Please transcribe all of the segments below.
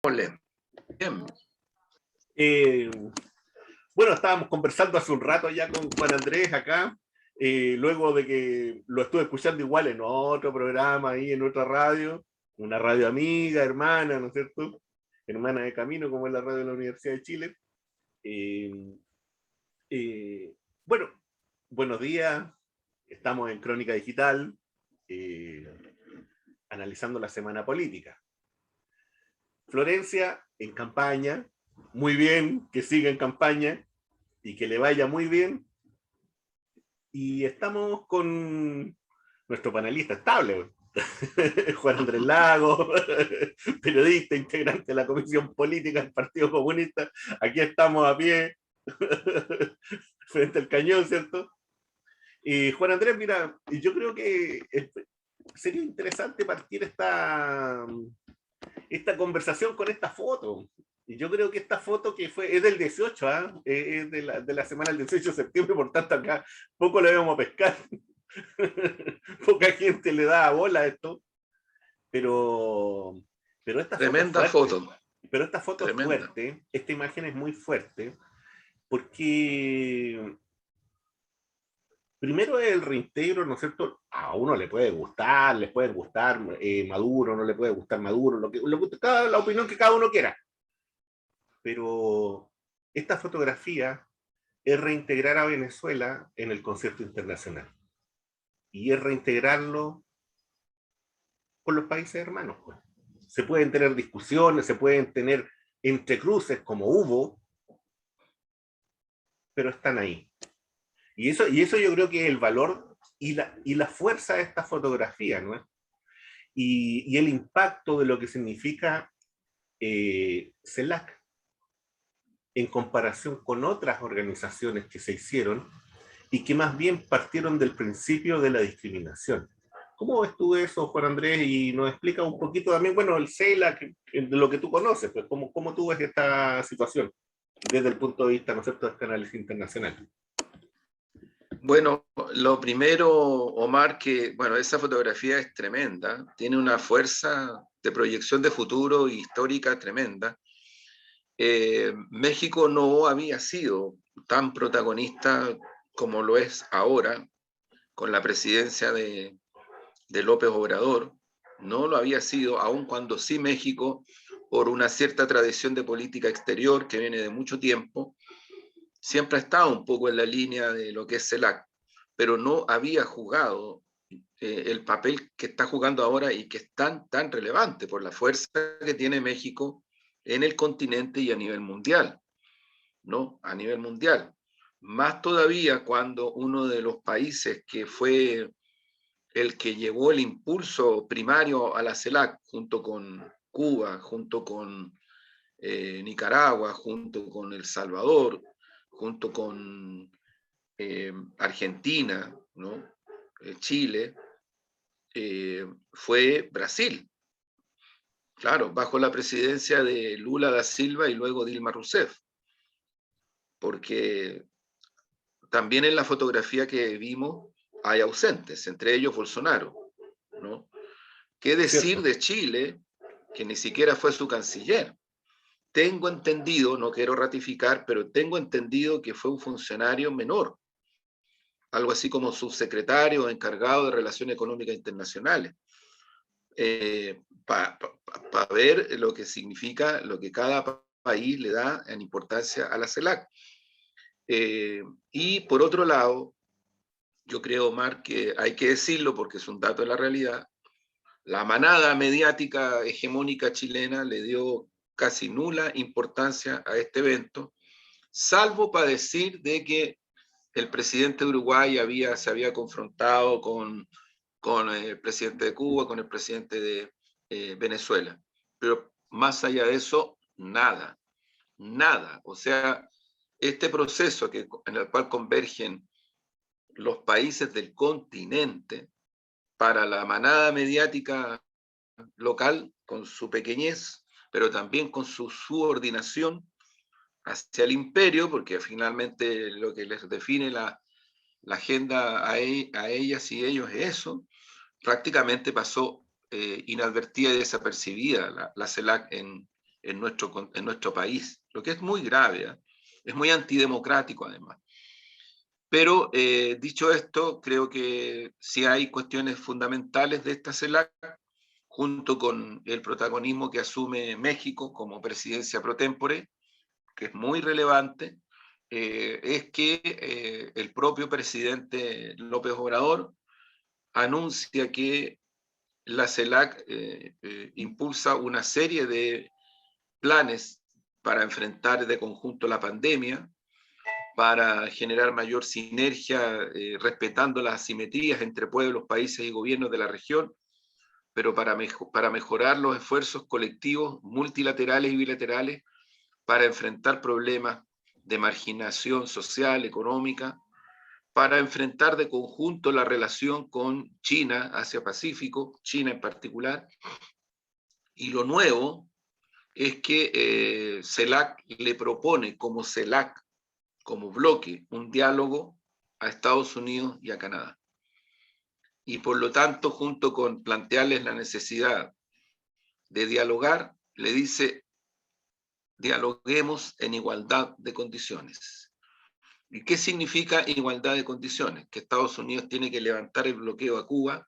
Ole. Bien. Eh, bueno, estábamos conversando hace un rato ya con Juan Andrés acá, luego de que lo estuve escuchando igual en otro programa, ahí en otra radio, una radio amiga, hermana, ¿no es cierto? Hermana de camino, como es la radio de la Universidad de Chile. Eh, bueno, buenos días, estamos en Crónica Digital, eh, analizando la semana política. Florencia en campaña, muy bien, que siga en campaña y que le vaya muy bien. Y estamos con nuestro panelista estable, Juan Andrés Lago, periodista, integrante de la Comisión Política del Partido Comunista. Aquí estamos a pie, frente al cañón, ¿cierto? Y Juan Andrés, mira, yo creo que sería interesante partir esta conversación con esta foto. Y yo creo que esta foto que es del 18, ¿eh? Es de la semana del 18 de septiembre, por tanto acá poco le vamos a pescar. Poca gente le da bola a esto, pero, pero esta Tremenda foto es fuerte. foto. Pero esta foto Tremenda. es fuerte, esta imagen es muy fuerte, porque primero el reintegro, ¿no es cierto? A uno le puede gustar, les puede gustar Maduro, no le puede gustar Maduro, la opinión que cada uno quiera. Pero esta fotografía es reintegrar a Venezuela en el concierto internacional. Y es reintegrarlo con los países hermanos. Pues. Se pueden tener discusiones, se pueden tener entrecruces como hubo, pero están ahí. Y eso yo creo que es el valor y la fuerza de esta fotografía, ¿no? Y el impacto de lo que significa CELAC en comparación con otras organizaciones que se hicieron y que más bien partieron del principio de la discriminación. ¿Cómo ves tú eso, Juan Andrés? Y nos explica un poquito también, bueno, el CELAC, de lo que tú conoces, pues, ¿cómo tú ves esta situación desde el punto de vista, ¿no es cierto?, de este análisis internacional. Bueno, lo primero, Omar, que bueno, esa fotografía es tremenda, tiene una fuerza de proyección de futuro histórica tremenda. México no había sido tan protagonista como lo es ahora con la presidencia de López Obrador. No lo había sido, aun cuando sí México, por una cierta tradición de política exterior que viene de mucho tiempo, siempre ha estado un poco en la línea de lo que es CELAC, pero no había jugado el papel que está jugando ahora y que es tan relevante por la fuerza que tiene México en el continente y a nivel mundial, ¿no? A nivel mundial. Más todavía cuando uno de los países que fue el que llevó el impulso primario a la CELAC, junto con Cuba, junto con Nicaragua, junto con El Salvador, junto con Argentina, ¿no? Chile, fue Brasil. Claro, bajo la presidencia de Lula da Silva y luego Dilma Rousseff. Porque también en la fotografía que vimos hay ausentes, entre ellos Bolsonaro, ¿no? ¿Qué decir de Chile, que ni siquiera fue su canciller? Tengo entendido, no quiero ratificar, pero tengo entendido que fue un funcionario menor, algo así como subsecretario o encargado de Relaciones Económicas Internacionales, para ver lo que significa, lo que cada país le da en importancia a la CELAC. Y por otro lado, yo creo, Omar, que hay que decirlo porque es un dato de la realidad, la manada mediática hegemónica chilena le dio casi nula importancia a este evento, salvo para decir de que el presidente de Uruguay se había confrontado con el presidente de Cuba, con el presidente de Venezuela. Pero más allá de eso, nada. O sea, este proceso en el cual convergen los países del continente para la manada mediática local, con su pequeñez, pero también con su subordinación hacia el imperio, porque finalmente lo que les define la agenda a ellas y ellos es eso, prácticamente pasó inadvertida y desapercibida la CELAC en nuestro país, lo que es muy grave, ¿eh? Es muy antidemocrático además. Pero dicho esto, creo que sí hay cuestiones fundamentales de esta CELAC, junto con el protagonismo que asume México como presidencia pro tempore, que es muy relevante, es que el propio presidente López Obrador anuncia que la CELAC impulsa una serie de planes para enfrentar de conjunto la pandemia, para generar mayor sinergia, respetando las asimetrías entre pueblos, países y gobiernos de la región, pero para mejorar los esfuerzos colectivos multilaterales y bilaterales para enfrentar problemas de marginación social, económica, para enfrentar de conjunto la relación con China, Asia-Pacífico, China en particular. Y lo nuevo es que CELAC le propone como CELAC, como bloque, un diálogo a Estados Unidos y a Canadá. Y por lo tanto, junto con plantearles la necesidad de dialogar, le dice, dialoguemos en igualdad de condiciones. ¿Y qué significa igualdad de condiciones? Que Estados Unidos tiene que levantar el bloqueo a Cuba,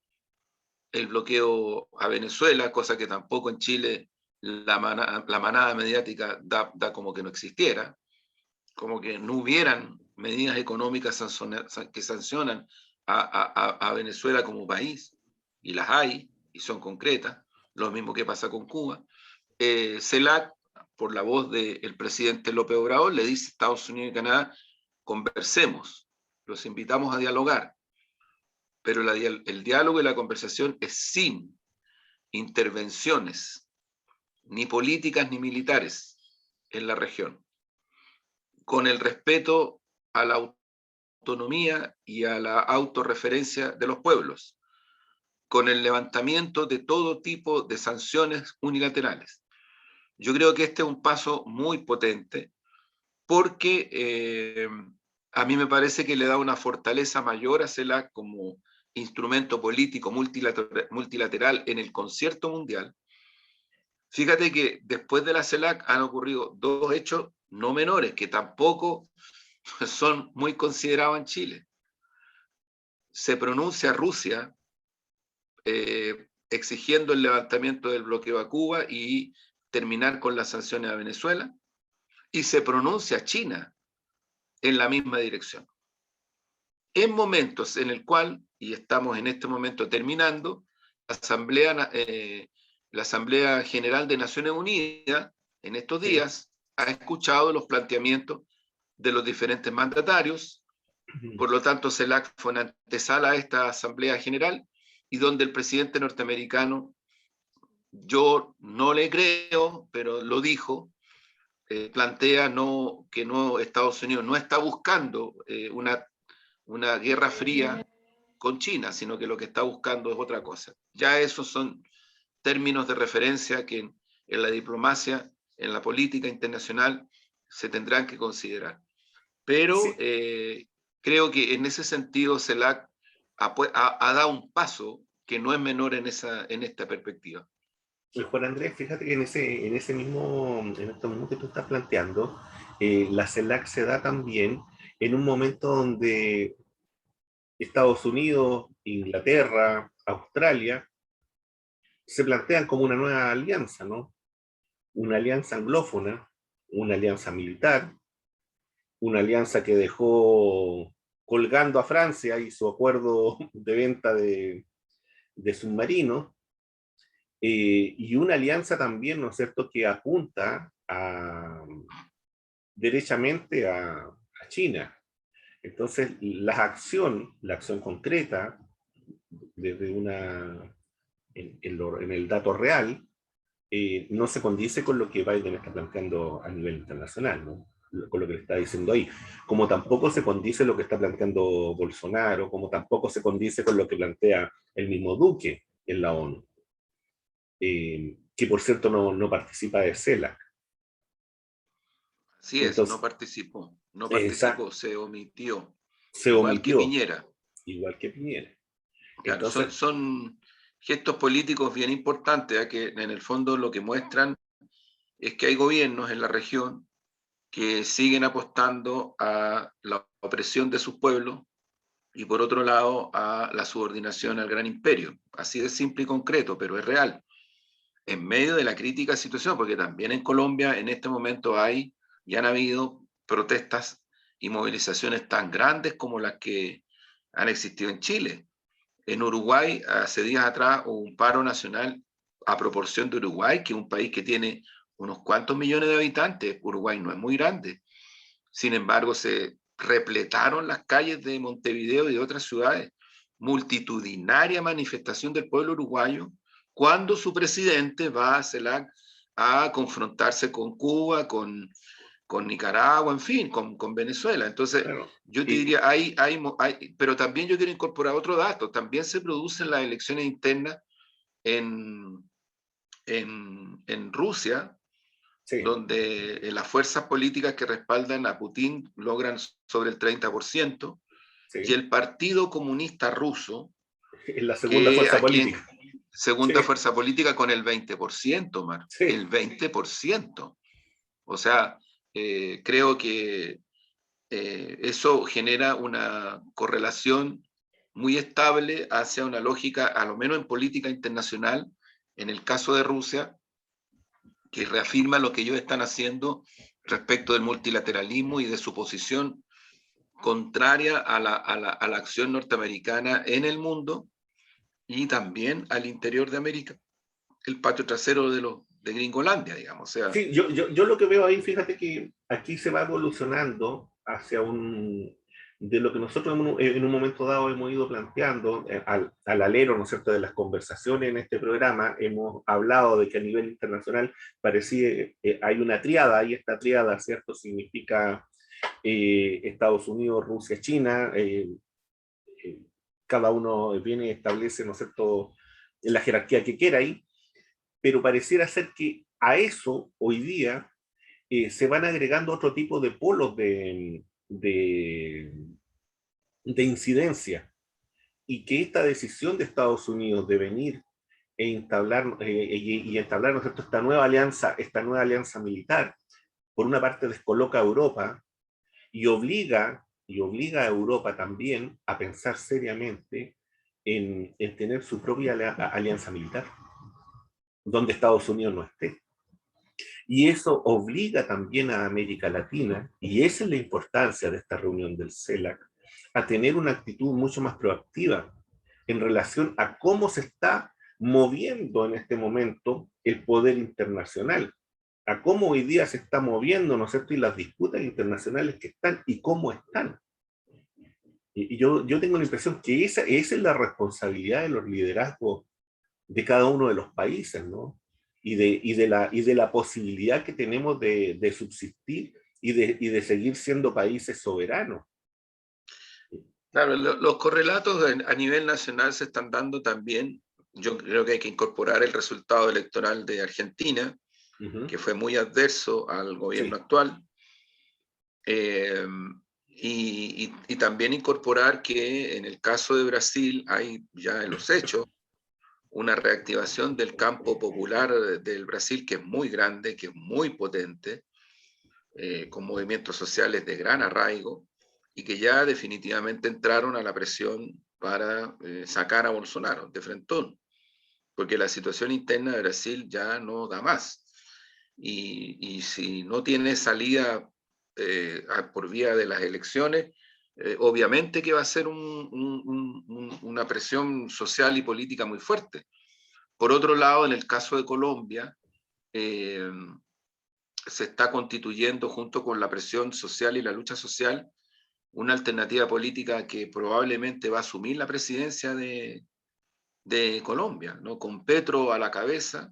el bloqueo a Venezuela, cosa que tampoco en Chile la manada mediática da como que no existiera, como que no hubieran medidas económicas que sancionan a Venezuela como país, y las hay, y son concretas, lo mismo que pasa con Cuba. CELAC, por la voz del presidente López Obrador, le dice a Estados Unidos y Canadá, conversemos, los invitamos a dialogar, pero el diálogo y la conversación es sin intervenciones, ni políticas ni militares, en la región, con el respeto a la autonomía y a la autorreferencia de los pueblos, con el levantamiento de todo tipo de sanciones unilaterales. Yo creo que este es un paso muy potente porque a mí me parece que le da una fortaleza mayor a CELAC como instrumento político multilateral en el concierto mundial. Fíjate que después de la CELAC han ocurrido dos hechos no menores que tampoco son muy considerados en Chile. Se pronuncia Rusia exigiendo el levantamiento del bloqueo a Cuba y terminar con las sanciones a Venezuela, y se pronuncia China en la misma dirección. En momentos en el cual, y estamos en este momento terminando, la Asamblea General de Naciones Unidas en estos días ha escuchado los planteamientos de los diferentes mandatarios. Por lo tanto, CELAC fue una antesala a esta Asamblea General, y donde el presidente norteamericano, yo no le creo, pero lo dijo, plantea que Estados Unidos no está buscando una guerra fría con China, sino que lo que está buscando es otra cosa. Ya esos son términos de referencia que en la diplomacia, en la política internacional, se tendrán que considerar. Pero creo que en ese sentido CELAC ha dado un paso que no es menor en esta perspectiva. Juan Andrés, fíjate que en estos mismos que tú estás planteando, la CELAC se da también en un momento donde Estados Unidos, Inglaterra, Australia, se plantean como una nueva alianza, ¿no? Una alianza anglófona, una alianza militar, una alianza que dejó colgando a Francia y su acuerdo de venta de submarinos, y una alianza también, ¿no es cierto?, que apunta derechamente a China. Entonces, la acción concreta, desde en el dato real, no se condice con lo que Biden está planteando a nivel internacional, ¿no? Con lo que le está diciendo ahí. Como tampoco se condice lo que está planteando Bolsonaro, como tampoco se condice con lo que plantea el mismo Duque en la ONU, que por cierto no participa de CELAC. Así es, Entonces, no participó, se omitió, se igual que omitió, Piñera. igual que Piñera. Claro, Entonces, son gestos políticos bien importantes, que en el fondo lo que muestran es que hay gobiernos en la región que siguen apostando a la opresión de sus pueblos y por otro lado a la subordinación al gran imperio. Así de simple y concreto, pero es real. En medio de la crítica situación, porque también en Colombia en este momento hay y han habido protestas y movilizaciones tan grandes como las que han existido en Chile. En Uruguay, hace días atrás, hubo un paro nacional a proporción de Uruguay, que es un país que tiene unos cuantos millones de habitantes. Uruguay no es muy grande. Sin embargo, se repletaron las calles de Montevideo y de otras ciudades. Multitudinaria manifestación del pueblo uruguayo cuando su presidente va a CELAC a confrontarse con Cuba, con Nicaragua, en fin, con Venezuela. Entonces, Claro. yo te diría, pero también yo quiero incorporar otro dato. También se producen las elecciones internas en, en Rusia, Sí, donde las fuerzas políticas que respaldan a Putin logran sobre el 30%, y sí. el Partido Comunista Ruso, Es la segunda que fuerza aquí en política. Sí, segunda fuerza política con el 20%, Mar, sí. el 20%. O sea, creo que eso genera una correlación muy estable hacia una lógica, a lo menos en política internacional, en el caso de Rusia, que reafirma lo que ellos están haciendo respecto del multilateralismo y de su posición contraria a la acción norteamericana en el mundo y también al interior de América, el patio trasero de Gringolandia, digamos. O sea, Sí, yo lo que veo ahí, fíjate que aquí se va evolucionando hacia de lo que nosotros en un momento dado hemos ido planteando al alero, ¿no es cierto?, de las conversaciones en este programa, hemos hablado de que a nivel internacional parecía, hay una triada, y esta triada, ¿cierto?, significa Estados Unidos, Rusia, China, eh, cada uno viene y establece, ¿no es cierto?, la jerarquía que quiera ahí, pero pareciera ser que a eso hoy día se van agregando otro tipo de polos de incidencia, y que esta decisión de Estados Unidos de venir y entablar, ¿no es cierto?, esta nueva alianza militar, por una parte descoloca a Europa y obliga a Europa también a pensar seriamente en tener su propia alianza militar, donde Estados Unidos no esté. Y eso obliga también a América Latina, y esa es la importancia de esta reunión del CELAC, a tener una actitud mucho más proactiva en relación a cómo se está moviendo en este momento el poder internacional, a cómo hoy día se está moviendo, ¿no es cierto?, y las disputas internacionales que están y cómo están. Y yo tengo la impresión que esa es la responsabilidad de los liderazgos de cada uno de los países, ¿no? Y de la posibilidad que tenemos de subsistir y de seguir siendo países soberanos. claro, los correlatos a nivel nacional se están dando también. Yo creo que hay que incorporar el resultado electoral de Argentina, Ujú. que fue muy adverso al gobierno Sí, actual, eh, y también incorporar que en el caso de Brasil hay ya en los hechos una reactivación del campo popular del Brasil que es muy grande, que es muy potente, con movimientos sociales de gran arraigo y que ya definitivamente entraron a la presión para sacar a Bolsonaro de frentón, porque la situación interna de Brasil ya no da más. Y si no tiene salida por vía de las elecciones, obviamente que va a ser una presión social y política muy fuerte. Por otro lado, en el caso de Colombia, eh, se está constituyendo junto con la presión social y la lucha social una alternativa política que probablemente va a asumir la presidencia de Colombia, ¿no? Con Petro a la cabeza.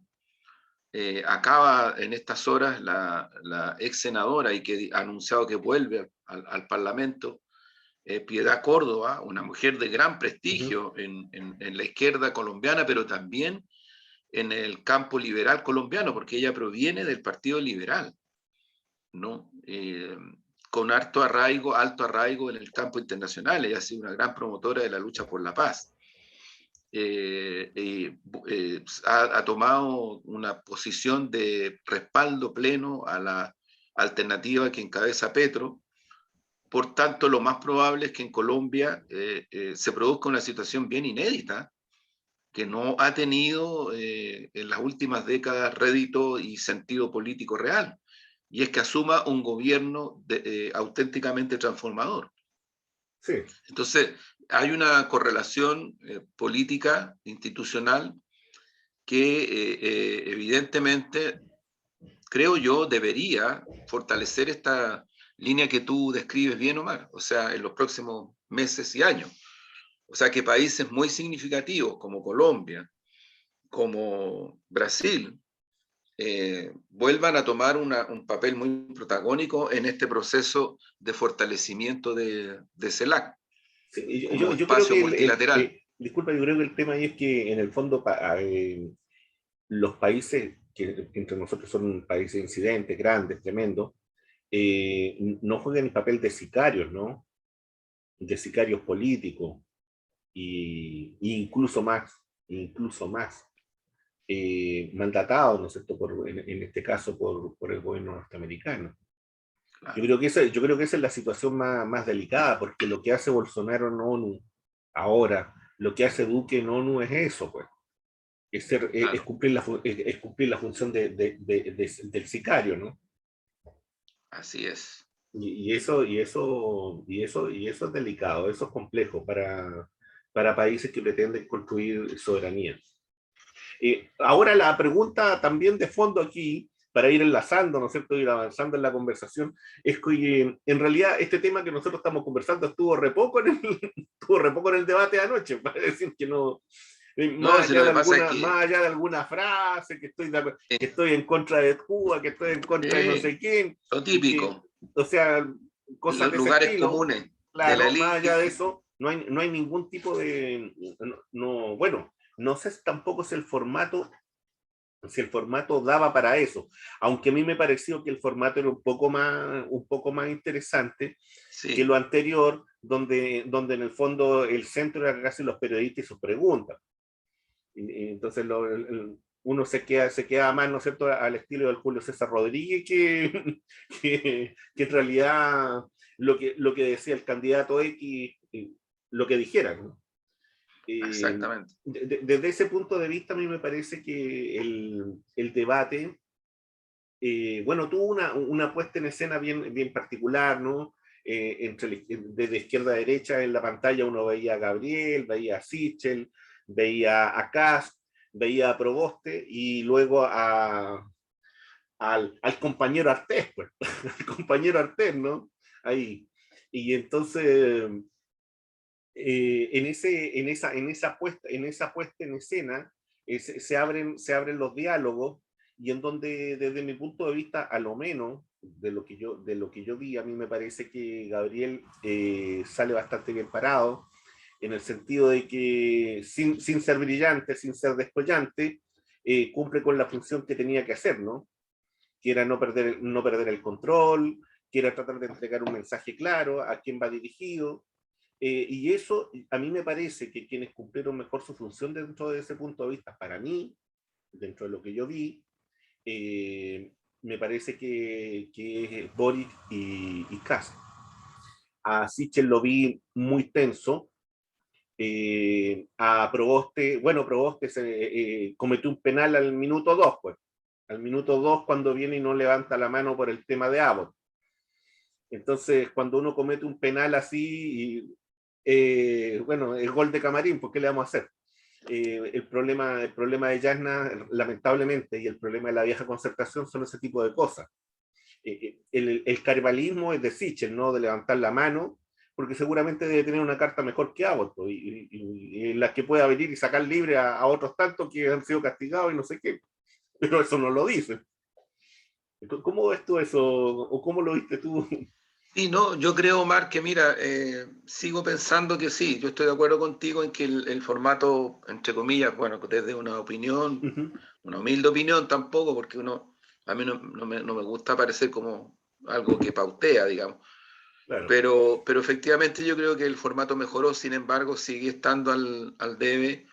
Acaba en estas horas la ex senadora y que ha anunciado que vuelve al Parlamento, Piedad Córdoba, una mujer de gran ujú. prestigio en la izquierda colombiana, pero también en el campo liberal colombiano, porque ella proviene del Partido Liberal, ¿no? Con alto arraigo en el campo internacional. Ella ha sido una gran promotora de la lucha por la paz. ha tomado una posición de respaldo pleno a la alternativa que encabeza Petro. Por tanto, lo más probable es que en Colombia se produzca una situación bien inédita, que no ha tenido en las últimas décadas rédito y sentido político real, y es que asuma un gobierno auténticamente transformador. Sí. Entonces, hay una correlación política, institucional, que evidentemente, creo yo, debería fortalecer esta línea que tú describes bien, Omar, o sea, en los próximos meses y años. O sea, que países muy significativos como Colombia, como Brasil, vuelvan a tomar un papel muy protagónico en este proceso de fortalecimiento de CELAC Sí, como yo creo espacio que, multilateral. disculpa, yo creo que el tema ahí es que en el fondo los países que entre nosotros son países incidentes, grandes, tremendos, no juegan el papel de sicarios, ¿no? De sicarios políticos y incluso más mandatados, ¿no es cierto? En este caso por el gobierno norteamericano. Claro. Yo creo que esa es la situación más delicada, porque lo que hace Bolsonaro en ONU ahora, lo que hace Duque en ONU es eso, pues. Es Claro, cumplir es cumplir la función del sicario, ¿no? así es. Eso es delicado, eso es complejo para países que pretenden construir soberanía. Ahora la pregunta también de fondo aquí, para ir enlazando, ¿no es cierto?, ir avanzando en la conversación, es que en realidad este tema que nosotros estamos conversando estuvo re poco estuvo re poco en el debate de anoche, para decir que no, No, si lo que pasa es que más allá de alguna frase, que estoy en contra de Cuba, que estoy en contra de no sé quién, lo que, típico, o sea, cosas los de ese lugares estilo, comunes de la claro, más allá de élite. eso, no hay ningún tipo de, bueno, no sé tampoco si el formato daba para eso, aunque a mí me pareció que el formato era un poco más interesante que lo Sí, anterior, donde en el fondo el centro era casi los periodistas y sus preguntas. Entonces uno se queda más, ¿no es cierto?, al estilo del Julio César Rodríguez, que en realidad lo que decía el candidato X, lo que dijera, ¿no? exactamente. Desde ese punto de vista, a mí me parece que el debate, bueno, tuvo una puesta en escena bien particular, ¿no? Desde izquierda a derecha en la pantalla uno veía a Gabriel, veía a Sichel, veía a Kast, veía a Proboste y luego al compañero Artés, pues, al compañero Artés, ¿no? Ahí. Y entonces en esa puesta en escena se abren los diálogos y en donde desde mi punto de vista, a lo menos de lo que yo vi, a mí me parece que Gabriel sale bastante bien parado, en el sentido de que sin ser brillante, sin ser descollante, cumple con la función que tenía que hacer, ¿no? Que era no perder el control, que era tratar de entregar un mensaje claro a quién va dirigido, y eso a mí me parece que quienes cumplieron mejor su función dentro de ese punto de vista, para mí, dentro de lo que yo vi, me parece que es Boric y Kast. A Sichel lo vi muy tenso. A Proboste, bueno, Proboste cometió un penal al minuto 2, pues. Al minuto 2 cuando viene y no levanta la mano por el tema de Abbott. Entonces, cuando uno comete un penal así, bueno, el gol de Camarín, ¿por qué le vamos a hacer? El problema de Yasna, lamentablemente, y el problema de la vieja concertación son ese tipo de cosas. El carnavalismo es de Sichel, ¿no? De levantar la mano, porque seguramente debe tener una carta mejor que Abbott, y las que pueda venir y sacar libre a otros tantos que han sido castigados y no sé qué, pero eso no lo dice. ¿Cómo ves tú eso? ¿O cómo lo viste tú? Sí, no, yo creo, Omar, que mira, sigo pensando que sí, yo estoy de acuerdo contigo en que el formato, entre comillas, bueno, desde una opinión, una humilde opinión tampoco, porque a mí no me gusta parecer como algo que pautea, digamos, Claro. pero efectivamente yo creo que el formato mejoró, sin embargo, sigue estando al debe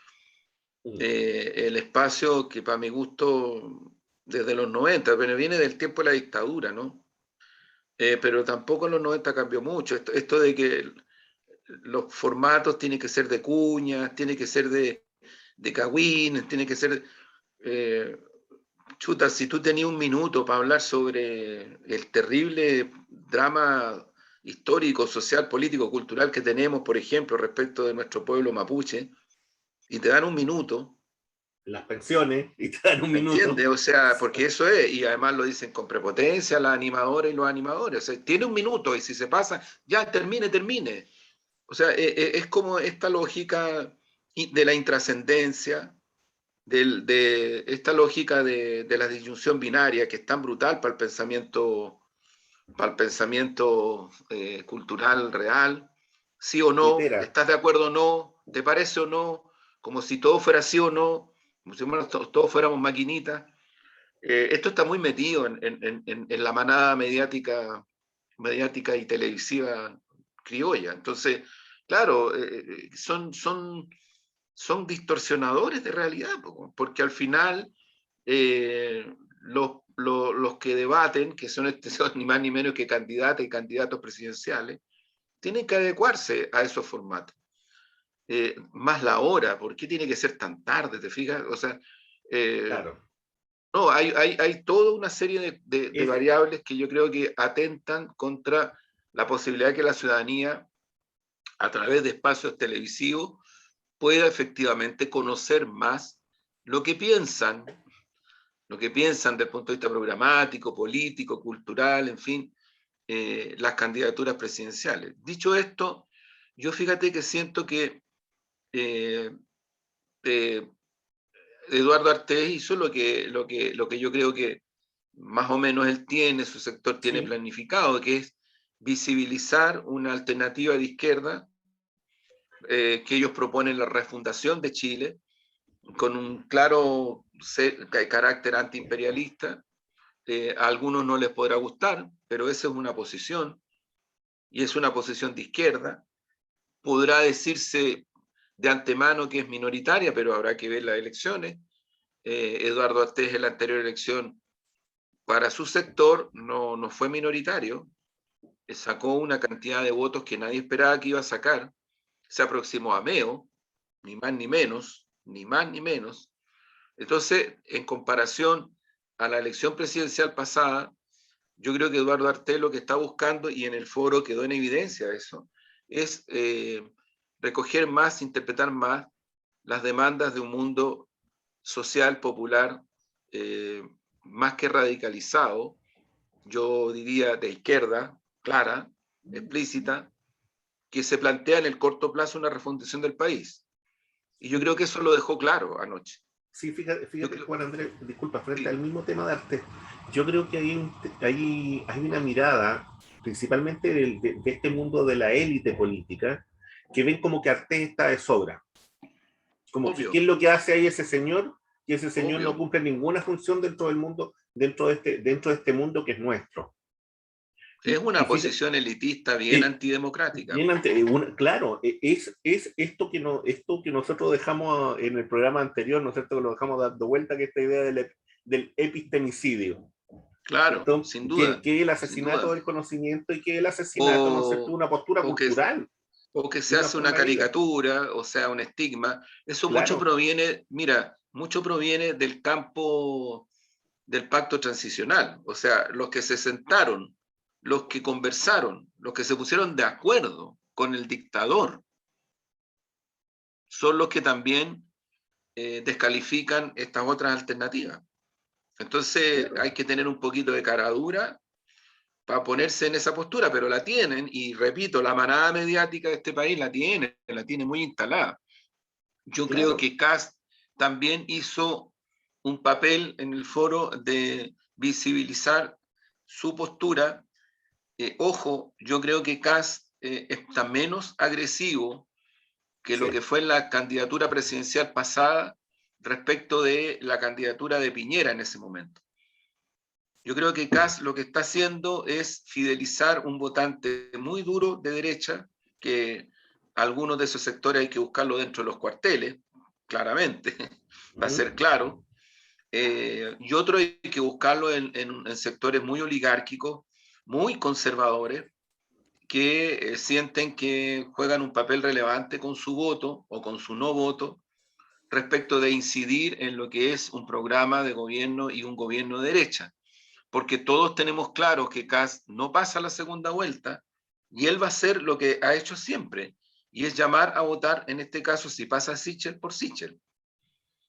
el espacio que para mi gusto desde los 90, pero viene del tiempo de la dictadura, ¿no? Pero tampoco en los 90 cambió mucho. Esto de que los formatos tienen que ser de cuñas, tiene que ser de cagüines, tiene que ser... chuta, si tú tenías un minuto para hablar sobre el terrible drama histórico, social, político, cultural que tenemos, por ejemplo, respecto de nuestro pueblo mapuche, y te dan un minuto, las pensiones y te dan un ¿me minuto. entiendes? O sea, porque eso es, y además lo dicen con prepotencia las animadoras y los animadores, o sea, tiene un minuto y si se pasa, ya termine, termine. O sea, es como esta lógica de la intrascendencia, de esta lógica de la disyunción binaria que es tan brutal para el pensamiento cultural real, sí o no, Tuitera. estás de acuerdo o no, te parece o no, como si todo fuera sí o no, como si todos fuéramos maquinitas. Esto está muy metido en la manada mediática y televisiva criolla. Entonces, claro, son distorsionadores de realidad, porque al final los que debaten, que son ni más ni menos que candidatas y candidatos presidenciales, tienen que adecuarse a esos formatos. Más la hora, ¿por qué tiene que ser tan tarde? ¿Te fijas? O sea, Claro. no, hay toda una serie de Es, variables que yo creo que atentan contra la posibilidad de que la ciudadanía, a través de espacios televisivos, pueda efectivamente conocer más lo que piensan, lo que piensan desde el punto de vista programático, político, cultural, en fin, las candidaturas presidenciales. Dicho esto, yo fíjate que siento que eh, eh, Eduardo Artés hizo lo que yo creo que más o menos él tiene, su sector tiene sí, planificado, que es visibilizar una alternativa de izquierda que ellos proponen la refundación de Chile con un claro carácter antiimperialista. A algunos no les podrá gustar, pero esa es una posición y es una posición de izquierda. Podrá decirse de antemano que es minoritaria, pero habrá que ver las elecciones. Eduardo Artés en la anterior elección para su sector no fue minoritario, sacó una cantidad de votos que nadie esperaba que iba a sacar, se aproximó a Meo, ni más ni menos, ni más ni menos. Entonces, en comparación a la elección presidencial pasada, yo creo que Eduardo Artés lo que está buscando, y en el foro quedó en evidencia eso, es recoger más, interpretar más las demandas de un mundo social, popular, eh, más que radicalizado, yo diría de izquierda, clara, explícita, que se plantea en el corto plazo una refundación del país. Y yo sí, creo que eso lo dejó claro anoche. sí, fíjate, Yo fíjate creo, Juan Andrés, disculpa, frente al sí, mismo tema de arte, yo creo que hay una mirada, principalmente de este mundo de la élite política, que ven como que Artés está de sobra. Como que, ¿qué obvio, es lo que hace ahí ese señor? Y ese señor no obvio. cumple ninguna función dentro del mundo, dentro de este mundo que es nuestro. Es Y una fíjate, posición elitista bien eh, antidemocrática. bien claro, es esto que, no, esto que nosotros dejamos en el programa anterior, ¿no es cierto? Que lo dejamos dando vuelta, que esta idea del epistemicidio, Claro, ¿cierto? sin Que duda, es el sin asesinato duda. del conocimiento y que es el asesinato, ¿no es cierto? O, Una postura o, que, cultural, o que de se una hace una forma de vida. caricatura, o sea, un estigma. Eso mucho Claro, proviene, mira, mucho proviene del campo del pacto transicional. O sea, los que se sentaron, los que conversaron, los que se pusieron de acuerdo con el dictador, son los que también descalifican estas otras alternativas. Entonces claro. hay que tener un poquito de cara dura para ponerse en esa postura, pero la tienen, y repito, la manada mediática de este país la tiene muy instalada. Yo creo Claro. que Kast también hizo un papel en el foro de visibilizar su postura. Ojo, yo creo que Kast está menos agresivo que lo que Sí, fue en la candidatura presidencial pasada respecto de la candidatura de Piñera en ese momento. Yo creo que Kast lo que está haciendo es fidelizar un votante muy duro de derecha, que algunos de esos sectores hay que buscarlo dentro de los cuarteles, claramente, va a ser claro. Y otro hay que buscarlo en sectores muy oligárquicos, muy conservadores, que sienten que juegan un papel relevante con su voto o con su no voto respecto de incidir en lo que es un programa de gobierno y un gobierno de derecha. Porque todos tenemos claro que Kast no pasa la segunda vuelta y él va a hacer lo que ha hecho siempre, y es llamar a votar, en este caso, si pasa Sichel, por Sichel.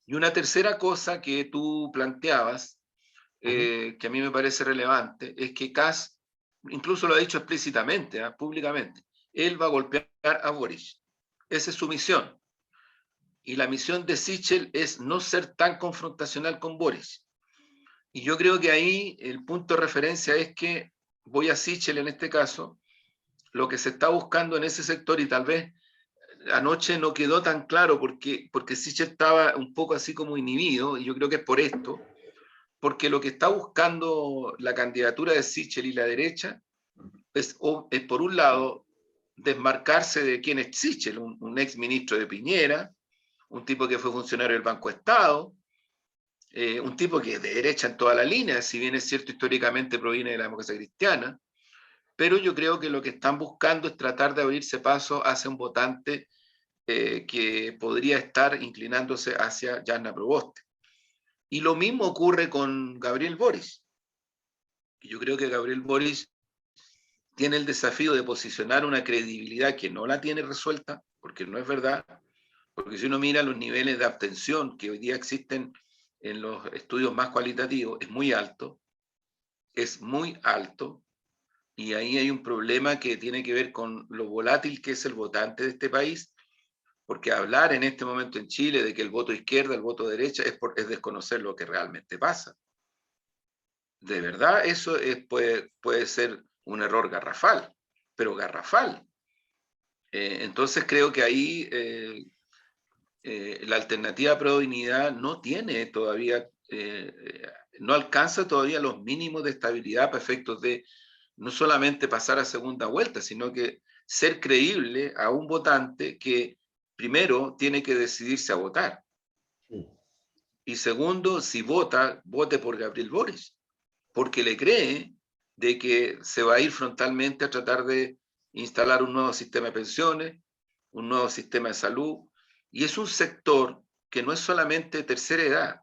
Y una tercera cosa que tú planteabas, que a mí me parece relevante, es que Kast, incluso lo ha dicho explícitamente, públicamente, él va a golpear a Boric. Esa es su misión. Y la misión de Sichel es no ser tan confrontacional con Boric. Y yo creo que ahí el punto de referencia es que voy a Sichel en este caso, lo que se está buscando en ese sector, y tal vez anoche no quedó tan claro porque Sichel estaba un poco así como inhibido, y yo creo que es por esto, porque lo que está buscando la candidatura de Sichel y la derecha es por un lado, desmarcarse de quién es Sichel, un ex ministro de Piñera, un tipo que fue funcionario del Banco Estado, un tipo que es de derecha en toda la línea, si bien es cierto históricamente proviene de la democracia cristiana, pero yo creo que lo que están buscando es tratar de abrirse paso hacia un votante que podría estar inclinándose hacia Jana Proboste. Y lo mismo ocurre con Gabriel Boric. Yo creo que Gabriel Boric tiene el desafío de posicionar una credibilidad que no la tiene resuelta, porque no es verdad, porque si uno mira los niveles de abstención que hoy día existen en los estudios más cualitativos, es muy alto, y ahí hay un problema que tiene que ver con lo volátil que es el votante de este país, porque hablar en este momento en Chile de que el voto izquierda, el voto derecha, es desconocer lo que realmente pasa. De verdad, eso puede ser un error garrafal, pero garrafal. Entonces creo que ahí la alternativa pro dignidad no tiene todavía, no alcanza todavía los mínimos de estabilidad para efectos de no solamente pasar a segunda vuelta, sino que ser creíble a un votante que primero tiene que decidirse a votar. Y segundo, si vota, vote por Gabriel Boric, porque le cree de que se va a ir frontalmente a tratar de instalar un nuevo sistema de pensiones, un nuevo sistema de salud, y es un sector que no es solamente tercera edad,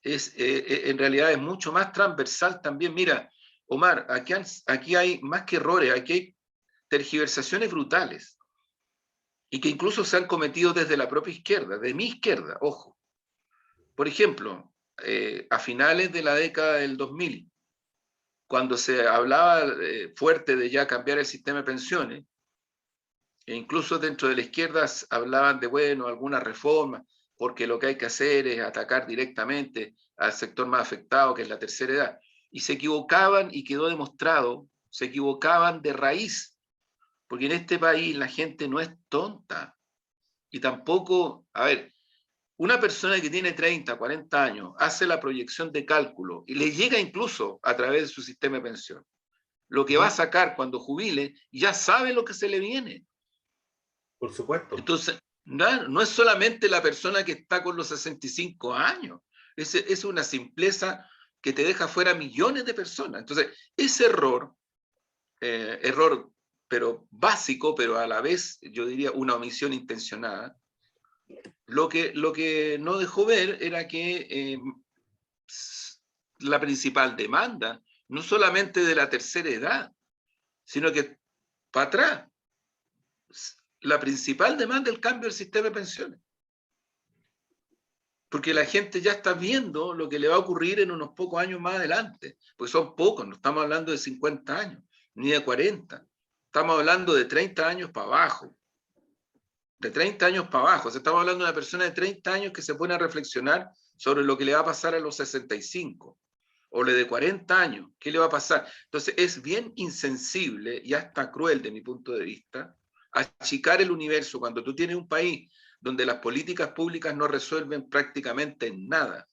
en realidad es mucho más transversal también. Mira, Omar, aquí hay más que errores, aquí hay tergiversaciones brutales, y que incluso se han cometido desde la propia izquierda, de mi izquierda, ojo. Por ejemplo, a finales de la década del 2000, cuando se hablaba fuerte de ya cambiar el sistema de pensiones, e incluso dentro de la izquierda hablaban de, bueno, alguna reforma, porque lo que hay que hacer es atacar directamente al sector más afectado, que es la tercera edad. Y se equivocaban, y quedó demostrado, se equivocaban de raíz, porque en este país la gente no es tonta. Y tampoco, a ver, una persona que tiene 30, 40 años hace la proyección de cálculo y le llega incluso a través de su sistema de pensión lo que va a sacar cuando jubile, ya sabe lo que se le viene. Por supuesto. Entonces, no es solamente la persona que está con los 65 años, es una simpleza que te deja fuera millones de personas. Entonces, ese error pero básico, pero a la vez, yo diría, una omisión intencionada, lo que no dejó ver era que la principal demanda, no solamente de la tercera edad, sino que para atrás, la principal demanda es el cambio del sistema de pensiones. Porque la gente ya está viendo lo que le va a ocurrir en unos pocos años más adelante, porque son pocos, no estamos hablando de 50 años, ni de 40, estamos hablando de 30 años para abajo, de 30 años para abajo, o sea, estamos hablando de una persona de 30 años que se pone a reflexionar sobre lo que le va a pasar a los 65, o le de 40 años, ¿qué le va a pasar? Entonces es bien insensible y hasta cruel de mi punto de vista achicar el universo cuando tú tienes un país donde las políticas públicas no resuelven prácticamente nada.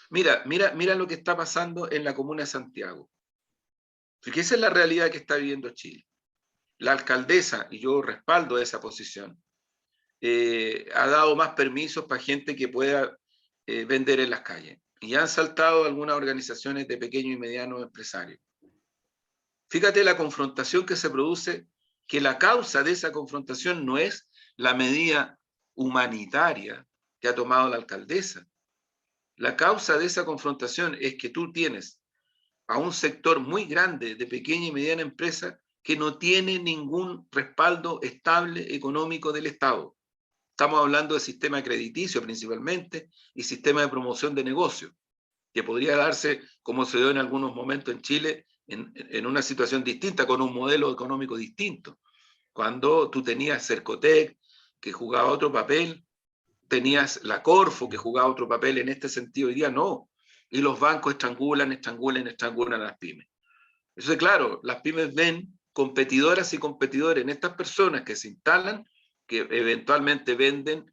Mira lo que está pasando en la comuna de Santiago. Porque esa es la realidad que está viviendo Chile. La alcaldesa, y yo respaldo esa posición, ha dado más permisos para gente que pueda vender en las calles. Y han saltado algunas organizaciones de pequeños y medianos empresarios. Fíjate la confrontación que se produce, que la causa de esa confrontación no es la medida humanitaria que ha tomado la alcaldesa. La causa de esa confrontación es que tú tienes a un sector muy grande de pequeña y mediana empresa que no tiene ningún respaldo estable económico del Estado. Estamos hablando de sistema crediticio principalmente y sistema de promoción de negocios, que podría darse como se dio en algunos momentos en Chile en una situación distinta, con un modelo económico distinto. Cuando tú tenías Cercotec, que jugaba otro papel, tenías la Corfo, que jugaba otro papel en este sentido, hoy día no. Y los bancos estrangulan a las pymes. Entonces, claro, las pymes ven competidoras y competidores en estas personas que se instalan, que eventualmente venden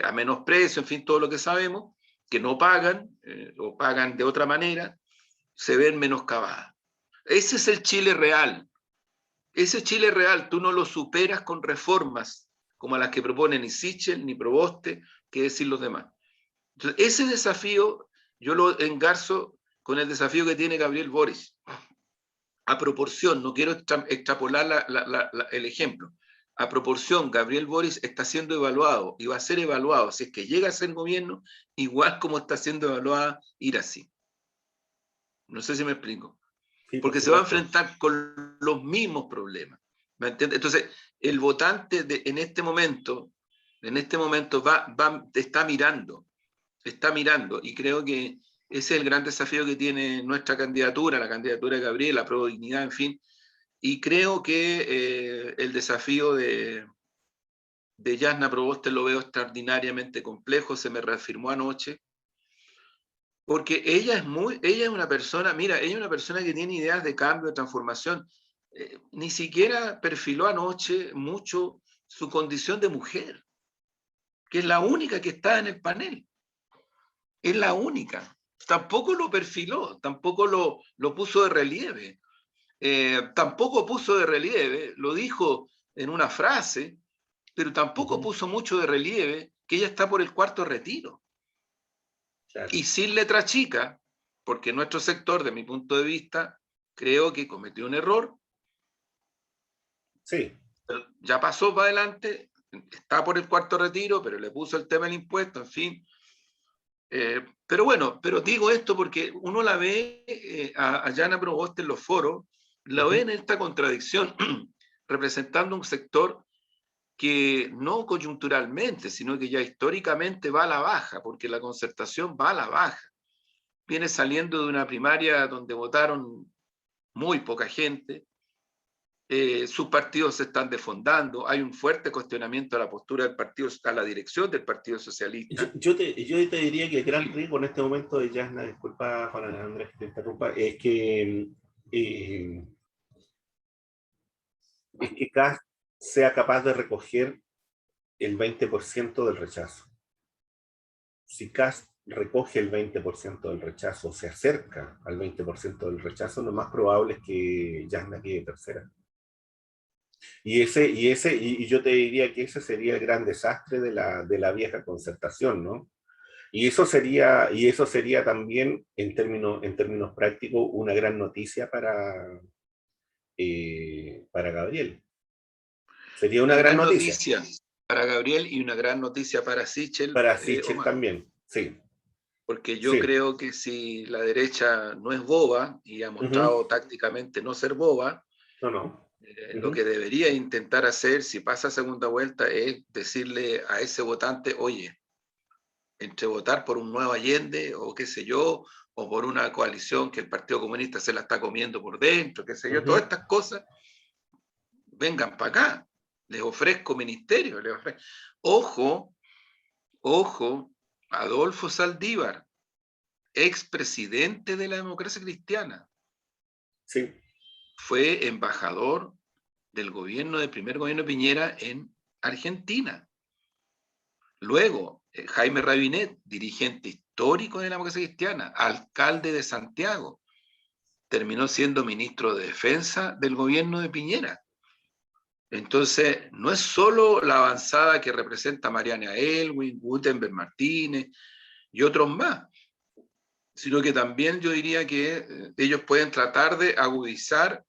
a menos precio, en fin, todo lo que sabemos, que no pagan o pagan de otra manera, se ven menoscabadas. Ese es el Chile real. Ese Chile real tú no lo superas con reformas como las que proponen ni Sichel ni Proboste, que decir los demás. Entonces, ese desafío yo lo engarzo con el desafío que tiene Gabriel Boric. A proporción, no quiero extrapolar el ejemplo, a proporción, Gabriel Boric está siendo evaluado y va a ser evaluado, si es que llega a ser gobierno, igual como está siendo evaluada Iracy. No sé si me explico. Sí, Porque se va a enfrentar con los mismos problemas. ¿Me entiendes? Entonces, el votante en este momento está mirando, y creo que ese es el gran desafío que tiene nuestra candidatura, la candidatura de Gabriel, la Pro Dignidad, en fin, y creo que el desafío de Jasna Proboste lo veo extraordinariamente complejo, se me reafirmó anoche, porque ella es una persona, mira, ella es una persona que tiene ideas de cambio, de transformación. Ni siquiera perfiló anoche mucho su condición de mujer, que es la única que está en el panel. Es la única. Tampoco lo perfiló, tampoco lo puso de relieve. Tampoco puso de relieve, lo dijo en una frase, pero tampoco puso mucho de relieve que ella está por el cuarto retiro. Claro. Y sin letra chica, porque nuestro sector, de mi punto de vista, creo que cometió un error. Sí. Pero ya pasó para adelante, está por el cuarto retiro, pero le puso el tema del impuesto, en fin. Pero bueno, pero digo esto porque uno la ve a Jasna Proboste en los foros, la ve en esta contradicción, representando un sector que no coyunturalmente, sino que ya históricamente va a la baja, porque la concertación va a la baja. Viene saliendo de una primaria donde votaron muy poca gente, sus partidos se están desfondando, hay un fuerte cuestionamiento a la postura del partido, a la dirección del Partido Socialista. Yo te diría que el gran riesgo en este momento de Jasna, disculpa Juan Andrés que te interrumpa, es que Kast sea capaz de recoger el 20% del rechazo. Si Kast recoge el 20% del rechazo, se acerca al 20% del rechazo, lo más probable es que Jasna quede tercera. Y yo te diría que ese sería el gran desastre de la vieja concertación, ¿no? Y eso sería también, en términos prácticos, una gran noticia para Gabriel. Sería una gran noticia para Gabriel y una gran noticia para Sichel. Para Sichel también, sí. Porque yo creo que si la derecha no es boba, y ha mostrado tácticamente no ser boba, lo que debería intentar hacer, si pasa segunda vuelta, es decirle a ese votante, oye, entre votar por un nuevo Allende, o qué sé yo, o por una coalición que el Partido Comunista se la está comiendo por dentro, qué sé yo, todas estas cosas, vengan para acá, les ofrezco ministerio, Ojo, Adolfo Saldívar, expresidente de la Democracia Cristiana. Sí. Fue embajador del primer gobierno de Piñera en Argentina. Luego, Jaime Rabinet, dirigente histórico de la Democracia Cristiana, alcalde de Santiago, terminó siendo ministro de Defensa del gobierno de Piñera. Entonces, no es solo la avanzada que representa Mariana Elwin, Gutenberg Martínez y otros más, sino que también yo diría que ellos pueden tratar de agudizar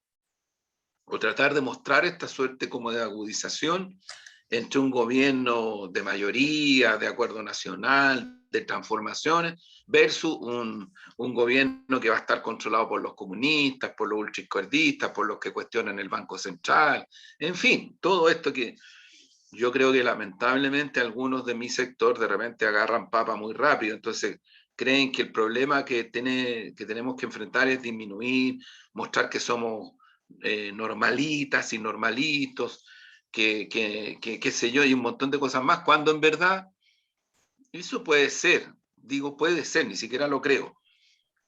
o tratar de mostrar esta suerte como de agudización entre un gobierno de mayoría, de acuerdo nacional, de transformaciones, versus un gobierno que va a estar controlado por los comunistas, por los ultraizquierdistas, por los que cuestionan el Banco Central, en fin, todo esto que yo creo que lamentablemente algunos de mi sector de repente agarran papa muy rápido, entonces creen que el problema que tenemos que enfrentar es disminuir, mostrar que somos normalitas y normalitos, qué sé yo, y un montón de cosas más, cuando en verdad eso puede ser, digo puede ser, ni siquiera lo creo.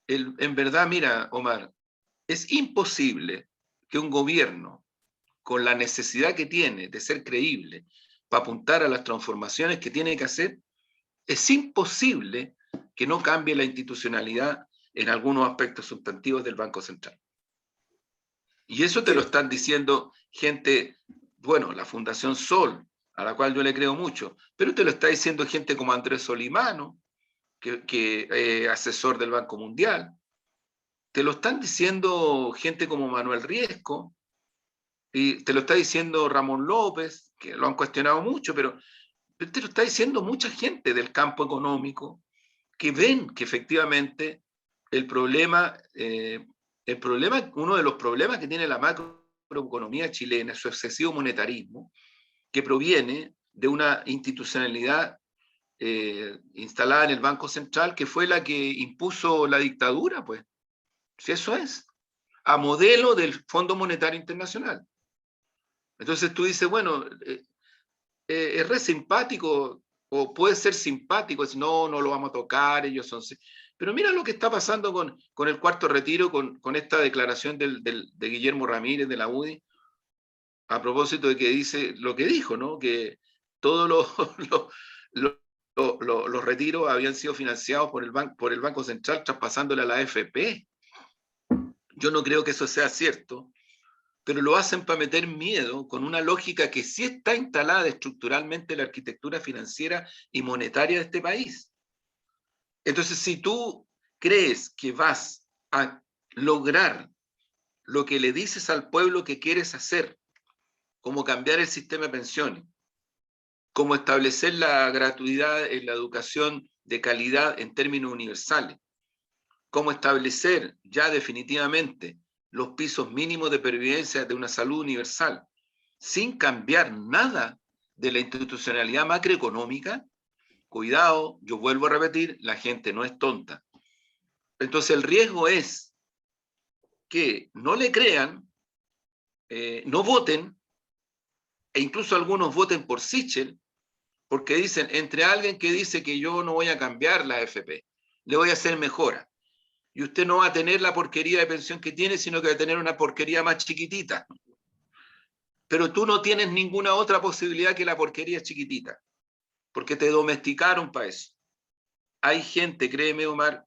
En verdad, mira, Omar, es imposible que un gobierno con la necesidad que tiene de ser creíble para apuntar a las transformaciones que tiene que hacer, es imposible que no cambie la institucionalidad en algunos aspectos sustantivos del Banco Central. Y eso te lo están diciendo gente, bueno, la Fundación Sol, a la cual yo le creo mucho, pero te lo está diciendo gente como Andrés Solimano, que asesor del Banco Mundial. Te lo están diciendo gente como Manuel Riesco, y te lo está diciendo Ramón López, que lo han cuestionado mucho, pero te lo está diciendo mucha gente del campo económico, que ven que efectivamente el problema, uno de los problemas que tiene la macroeconomía chilena es su excesivo monetarismo, que proviene de una institucionalidad instalada en el Banco Central, que fue la que impuso la dictadura, pues, si eso es, a modelo del Fondo Monetario Internacional. Entonces tú dices, bueno, es re simpático, o puede ser simpático, es no, no lo vamos a tocar, ellos son... Pero mira lo que está pasando con el cuarto retiro, con esta declaración de Guillermo Ramírez de la UDI, a propósito de que dice lo que dijo, ¿no? Que todos los retiros habían sido financiados por el Banco Central traspasándole a la AFP. Yo no creo que eso sea cierto, pero lo hacen para meter miedo con una lógica que sí está instalada estructuralmente en la arquitectura financiera y monetaria de este país. Entonces, si tú crees que vas a lograr lo que le dices al pueblo que quieres hacer, como cambiar el sistema de pensiones, como establecer la gratuidad en la educación de calidad en términos universales, como establecer ya definitivamente los pisos mínimos de pervivencia de una salud universal, sin cambiar nada de la institucionalidad macroeconómica, cuidado, yo vuelvo a repetir, la gente no es tonta. Entonces el riesgo es que no le crean, no voten, e incluso algunos voten por Sichel, porque dicen, entre alguien que dice que yo no voy a cambiar la AFP, le voy a hacer mejora, y usted no va a tener la porquería de pensión que tiene, sino que va a tener una porquería más chiquitita. Pero tú no tienes ninguna otra posibilidad que la porquería chiquitita, porque te domesticaron para eso. Hay gente, créeme Omar,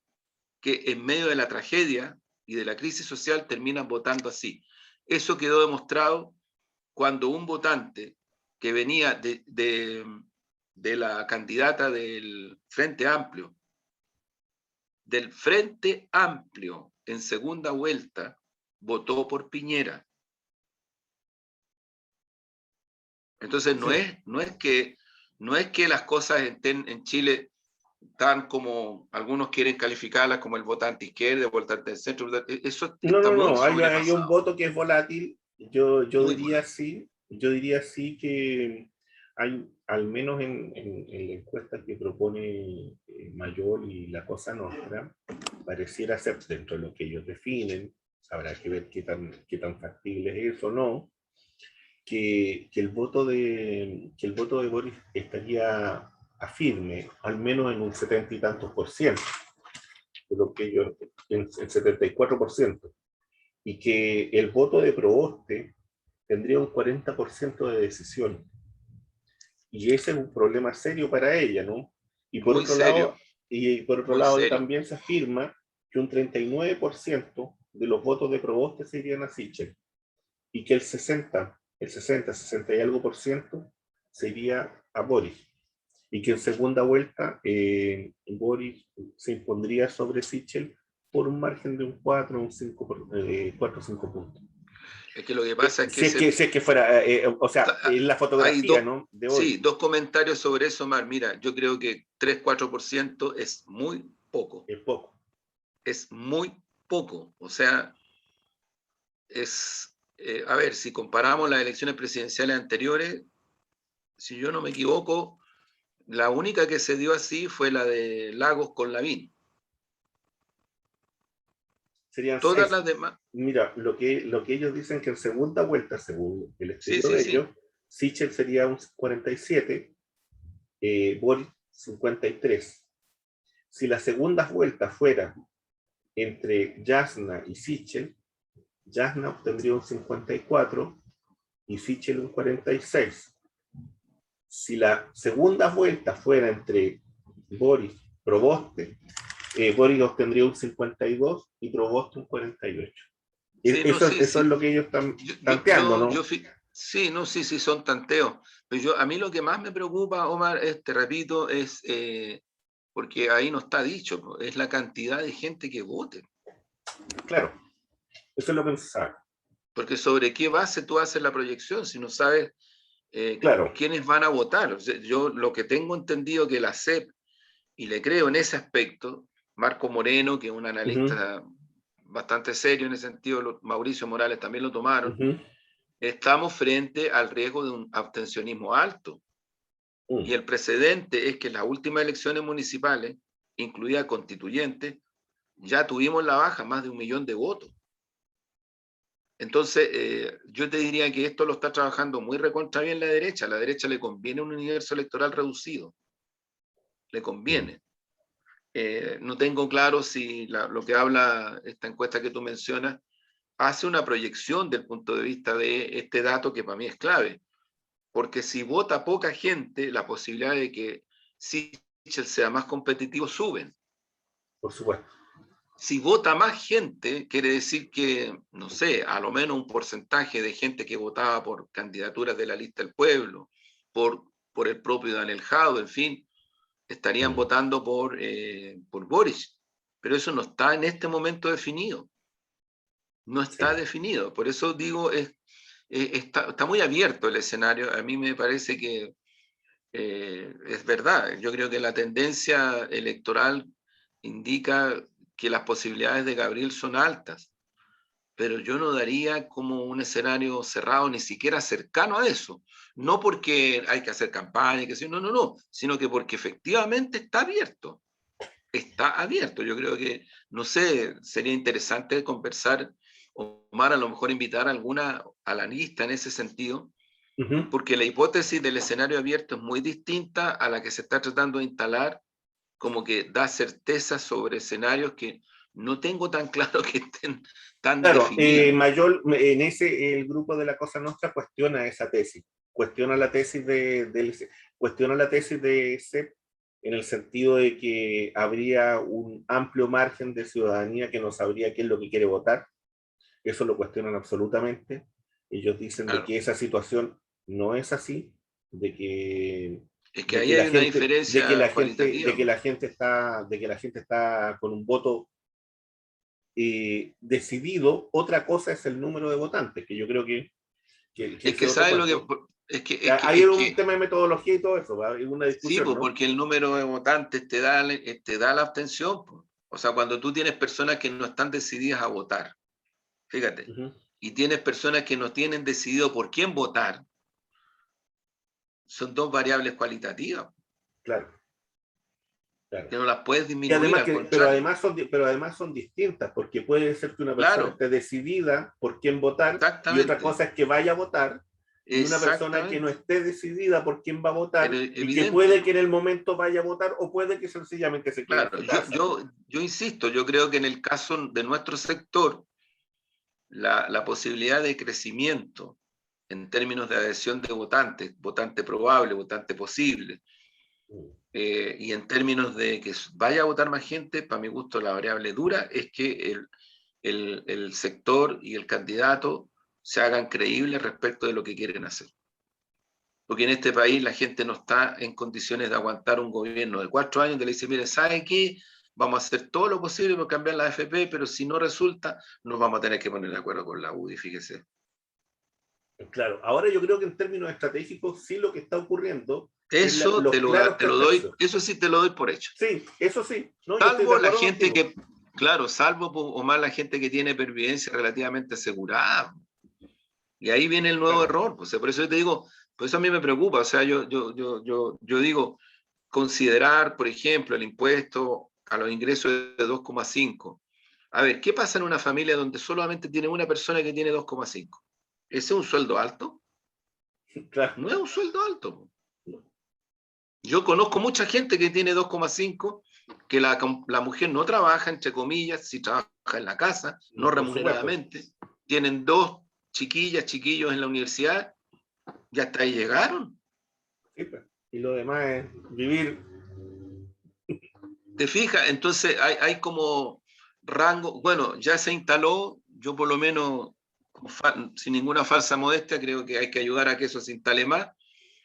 que en medio de la tragedia y de la crisis social terminan votando así. Eso quedó demostrado cuando un votante que venía de la candidata del Frente Amplio en segunda vuelta, votó por Piñera. Entonces no es que las cosas estén en Chile tan como algunos quieren calificarlas como el votante izquierdo, el votante del centro. Eso está muy Hay un sobrepasado. voto que es volátil. Yo Muy diría volátil. sí, yo diría sí que hay, al menos en la encuesta que propone Mayol y La Cosa Nostra, pareciera ser dentro de lo que ellos definen, habrá que ver qué tan factible es eso o no, que el voto de Boris estaría afirme, al menos en un 70 y tantos por ciento, de lo que ellos, en el 74%, y que el voto de Proboste tendría un 40% de decisión. Y ese es un problema serio para ella, ¿no? Y por Muy otro serio, lado, y por otro muy lado serio. también se afirma que un 39% de los votos de Proboste se irían a Sichel y que el 60% el 60 y algo por ciento se iría a Boris. Y que en segunda vuelta Boris se impondría sobre Sichel por un margen de un 4 o 5, 4 o 5 puntos. Es que lo que pasa es que, si es que fuera, o sea, en la hay fotografía, ¿no? De hoy. Sí, dos comentarios sobre eso, Mar. Mira, yo creo que 3-4% es muy poco. Es poco. Es muy poco. O sea, a ver, si comparamos las elecciones presidenciales anteriores, si yo no me equivoco, la única que se dio así fue la de Lagos con Lavín. Serían Todas 6. las demás. Mira, lo que ellos dicen que en segunda vuelta, según el Sí, estudio sí, de sí. ellos, Sichel sería un 47, Boris 53. Si las segundas vueltas fueran entre Jasna y Sichel, Jasna obtendría un 54 y Sichel un 46. Si la segunda vuelta fuera entre Boris y Proboste, Boris obtendría un 52 y Proboste un 48. Sí, no, sí, Eso es sí. lo que ellos están tanteando, ¿no? Sí, no, sí, sí, son tanteos. Pero a mí lo que más me preocupa, Omar, te repito, es porque ahí no está dicho, es la cantidad de gente que vote. Claro, eso es lo que no se sabe. Porque sobre qué base tú haces la proyección si no sabes Claro. quiénes van a votar. O sea, yo lo que tengo entendido que la CEP, y le creo en ese aspecto, Marco Moreno, que es un analista bastante serio en ese sentido, Mauricio Morales también lo tomaron, estamos frente al riesgo de un abstencionismo alto. Y el precedente es que en las últimas elecciones municipales, incluida constituyentes, ya tuvimos la baja, más de 1 millón de votos. Entonces, yo te diría que esto lo está trabajando muy recontra bien la derecha. A la derecha le conviene un universo electoral reducido. Le conviene. No tengo claro si lo que habla esta encuesta que tú mencionas hace una proyección del punto de vista de este dato que para mí es clave. Porque si vota poca gente, la posibilidad de que Sichel sea más competitivo suben. Por supuesto. Si vota más gente, quiere decir que, no sé, a lo menos un porcentaje de gente que votaba por candidaturas de la lista del pueblo, por el propio Daniel Jadot, en fin, estarían votando por Boris. Pero eso no está en este momento definido. No está definido. Por eso digo, está muy abierto el escenario. A mí me parece que es verdad. Yo creo que la tendencia electoral indica que las posibilidades de Gabriel son altas, pero yo no daría como un escenario cerrado, ni siquiera cercano a eso. No porque hay que hacer campaña, no, sino que porque efectivamente está abierto. Está abierto. Yo creo que, no sé, sería interesante conversar, Omar, a lo mejor invitar a alguna analista en ese sentido, porque la hipótesis del escenario abierto es muy distinta a la que se está tratando de instalar, como que da certeza sobre escenarios que no tengo tan claro que estén tan definidos. Mayol, el grupo de la Cosa Nostra cuestiona esa tesis, cuestiona la tesis cuestiona la tesis de CEP en el sentido de que habría un amplio margen de ciudadanía que no sabría qué es lo que quiere votar. Eso lo cuestionan absolutamente. Ellos dicen de que esa situación no es así, de que es que ahí hay una diferencia de cualitativa. que la gente está con un voto decidido. Otra cosa es el número de votantes, que yo creo que es que sabes lo que hay un tema de metodología y todo eso, hay una discusión, sí, ¿no? porque el número de votantes te da la abstención. O sea, cuando tú tienes personas que no están decididas a votar, fíjate, y tienes personas que no tienen decidido por quién votar, son dos variables cualitativas. Claro. Claro. Que no las puedes disminuir, Y además al contrario. pero además son distintas, porque puede ser que una persona esté decidida por quién votar, y otra cosa es que vaya a votar, y una persona que no esté decidida por quién va a votar, y que puede que en el momento vaya a votar, o puede que sencillamente se quede en su casa. Yo insisto, yo creo que en el caso de nuestro sector, la posibilidad de crecimiento en términos de adhesión de votantes, votante probable, votante posible, y en términos de que vaya a votar más gente, para mi gusto la variable dura es que el sector y el candidato se hagan creíbles respecto de lo que quieren hacer. Porque en este país la gente no está en condiciones de aguantar un gobierno de 4 años, donde le dice, mire, ¿sabe qué? Vamos a hacer todo lo posible por cambiar la AFP, pero si no resulta, nos vamos a tener que poner de acuerdo con la UDI, fíjese. Claro, ahora yo creo que en términos estratégicos sí lo que está ocurriendo es Eso los planos te lo doy, tercios. eso sí te lo doy por hecho. Sí, eso sí, no, yo estoy de Salvo la acuerdo gente contigo. que, claro, salvo o más la gente que tiene pervivencia relativamente asegurada. Y ahí viene el nuevo Claro. error. Pues, por eso yo te digo, por eso a mí me preocupa. O sea, yo digo, considerar, por ejemplo, el impuesto a los ingresos de 2,5. A ver, ¿qué pasa en una familia donde solamente tiene una persona que tiene 2,5? ¿Ese es un sueldo alto? Claro. No es un sueldo alto. Yo conozco mucha gente que tiene 2,5, que la mujer no trabaja, entre comillas, si trabaja en la casa, no No, por supuesto. remuneradamente. Tienen 2 chiquillas, chiquillos en la universidad, y hasta ahí llegaron. Sí, pues. Y lo demás es vivir. ¿Te fijas? Entonces hay como rango, bueno, ya se instaló, yo por lo menos, sin ninguna falsa modestia, creo que hay que ayudar a que eso se instale más,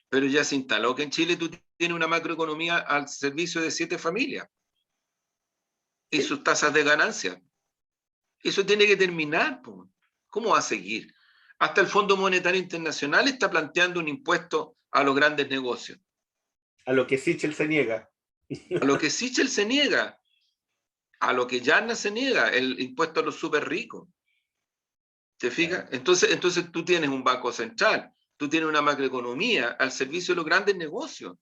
pero ya se instaló que en Chile tú tienes una macroeconomía al servicio de 7 familias y Sí. sus tasas de ganancia. Eso tiene que terminar, po. ¿Cómo va a seguir? Hasta el Fondo Monetario Internacional está planteando un impuesto a los grandes negocios, A lo que Sichel se niega. a lo que Sichel se niega, a lo que Yarna se niega, el impuesto a los súper ricos. ¿Te fijas? Claro. Entonces tú tienes un banco central, tú tienes una macroeconomía al servicio de los grandes negocios.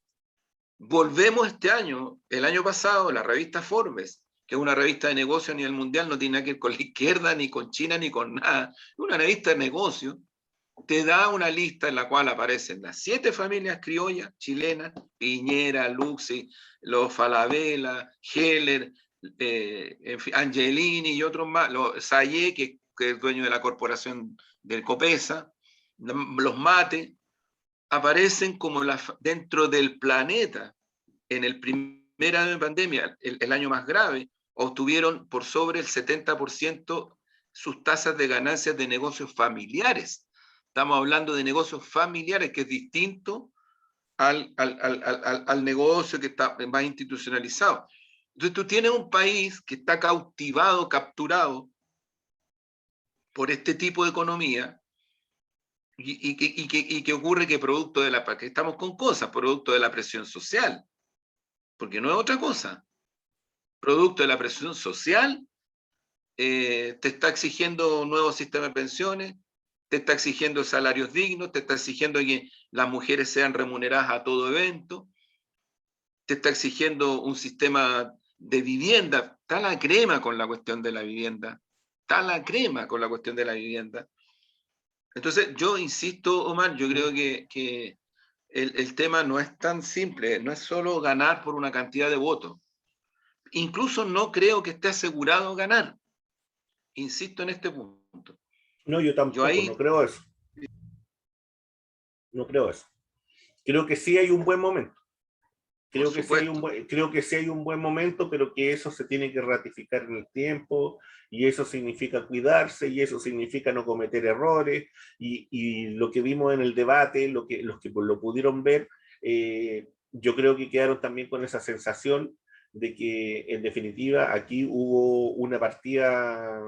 Volvemos este año, el año pasado, la revista Forbes, que es una revista de negocios a nivel mundial, no tiene nada que ver con la izquierda, ni con China, ni con nada, es una revista de negocios, te da una lista en la cual aparecen las 7 familias criollas chilenas, Piñera, Luxi, los Falabella, Heller, en fin, Angelini y otros más, Sayé, que es dueño de la corporación del Copesa, los Mate, aparecen como dentro del planeta, en el primer año de pandemia, el año más grave, obtuvieron por sobre el 70% sus tasas de ganancias de negocios familiares. Estamos hablando de negocios familiares, que es distinto al negocio que está más institucionalizado. Entonces tú tienes un país que está cautivado, capturado por este tipo de economía, y que ocurre que producto de que estamos con cosas, producto de la presión social, porque no es otra cosa, producto de la presión social, te está exigiendo un nuevo sistema de pensiones, te está exigiendo salarios dignos, te está exigiendo que las mujeres sean remuneradas a todo evento, te está exigiendo un sistema de vivienda. Está la crema con la cuestión de la vivienda, está la crema con la cuestión de la vivienda. Entonces, yo insisto, Omar, yo creo que el tema no es tan simple, no es solo ganar por una cantidad de votos. Incluso no creo que esté asegurado ganar. Insisto en este punto. No, yo Yo tampoco, no ahí, creo eso. No creo eso. Creo que sí hay un buen momento. por Creo supuesto, que sí hay un buen momento, pero que eso se tiene que ratificar en el tiempo, y eso significa cuidarse, y eso significa no cometer errores, y lo que vimos en el debate, los que lo pudieron ver, yo creo que quedaron también con esa sensación de que en definitiva aquí hubo una partida,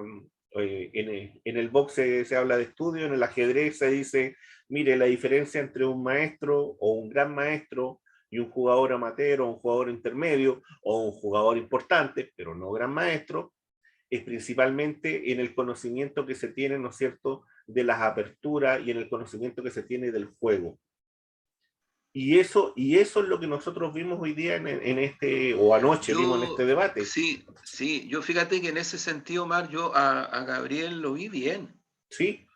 en el box se habla de estudio, en el ajedrez se dice, mire, la diferencia entre un maestro o un gran maestro y un jugador amateur o un jugador intermedio o un jugador importante, pero no gran maestro, es principalmente en el conocimiento que se tiene, ¿no es cierto?, de las aperturas y en el conocimiento que se tiene del juego. Y eso es lo que nosotros vimos hoy día en este, o anoche vimos en este yo debate. sí, sí, yo fíjate que en ese sentido, Mar, yo a Gabriel lo vi bien. Sí,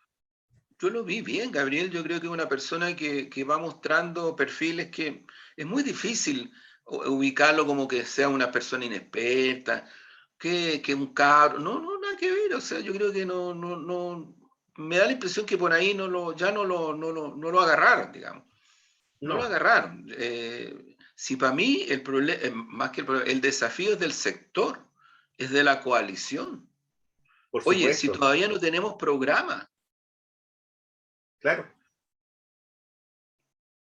Yo lo vi bien, Gabriel. Yo creo que es una persona que va mostrando perfiles que es muy difícil ubicarlo como que sea una persona inexperta, que un cabro. No, no, nada que ver. O sea, yo creo que no. Me da la impresión que por ahí ya no lo agarraron, digamos. No lo no, agarraron. Si para mí el problema, más que el desafío es del sector, es de la coalición. por Oye, si supuesto. todavía no tenemos programa, Claro,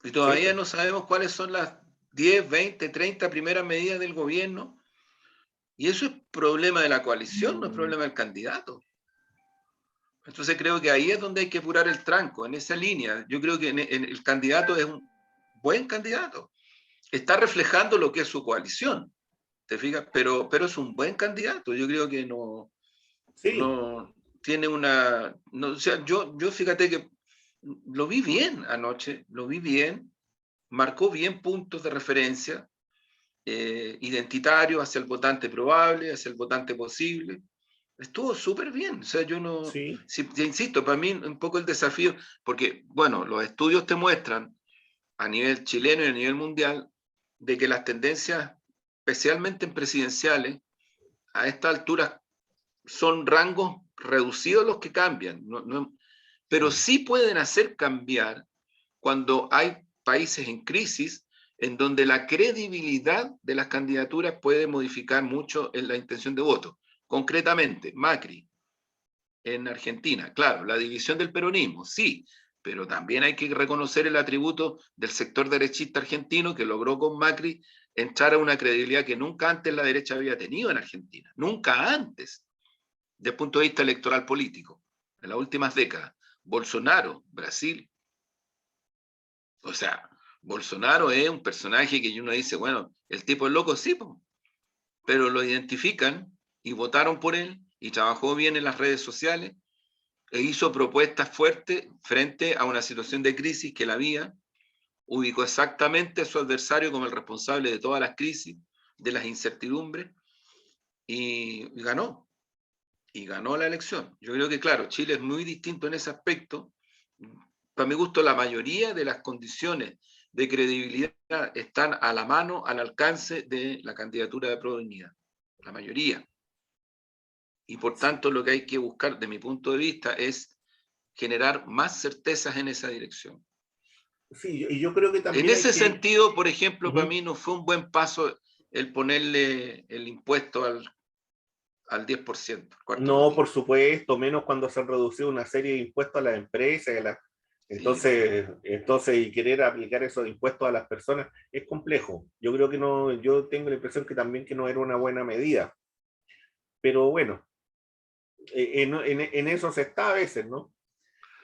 Y sí, todavía pues, no sabemos cuáles son las 10, 20, 30 primeras medidas del gobierno. Y eso es problema de la coalición, no es problema del candidato. Entonces creo que ahí es donde hay que apurar el tranco, en esa línea. Yo creo que en el candidato es un buen candidato. Está reflejando lo que es su coalición, ¿te fijas? Pero es un buen candidato. Yo creo que sí, no tiene una... No, o sea, yo fíjate que lo vi bien anoche, lo vi bien, marcó bien puntos de referencia, identitario hacia el votante probable, hacia el votante posible. Estuvo súper bien. O sea, yo no, sí, si, te insisto, para mí un poco el desafío, porque, bueno, los estudios te muestran a nivel chileno y a nivel mundial de que las tendencias, especialmente en presidenciales, a esta altura son rangos reducidos los que cambian, pero mm, sí pueden hacer cambiar cuando hay países en crisis en donde la credibilidad de las candidaturas puede modificar mucho en la intención de voto. Concretamente, Macri en Argentina, claro, la división del peronismo, sí, pero también hay que reconocer el atributo del sector derechista argentino que logró con Macri entrar a una credibilidad que nunca antes la derecha había tenido en Argentina, nunca antes, desde el punto de vista electoral político, en las últimas décadas. Bolsonaro, Brasil, o sea, Bolsonaro es un personaje que uno dice, bueno, el tipo es loco, sí, pero lo identifican y votaron por él y trabajó bien en las redes sociales e hizo propuestas fuertes frente a una situación de crisis que la había, ubicó exactamente a su adversario como el responsable de todas las crisis, de las incertidumbres, y ganó, y ganó la elección. Yo creo que, claro, Chile es muy distinto en ese aspecto. Para mi gusto, la mayoría de las condiciones de credibilidad están a la mano, al alcance de la candidatura de Prounidad. La mayoría. Y por tanto, lo que hay que buscar, de mi punto de vista, es generar más certezas en esa dirección. sí, y yo creo que En también hay ese que... sentido, por ejemplo, para Ujú. mí no fue un buen paso el ponerle el impuesto al 10%, al cuarto No, retiro. por supuesto, menos cuando se han reducido una serie de impuestos a las empresas. Sí, pues. Entonces, y querer aplicar esos impuestos a las personas es complejo. Yo creo que no, yo tengo la impresión que también que no era una buena medida. Pero bueno, en eso se está a veces, ¿no?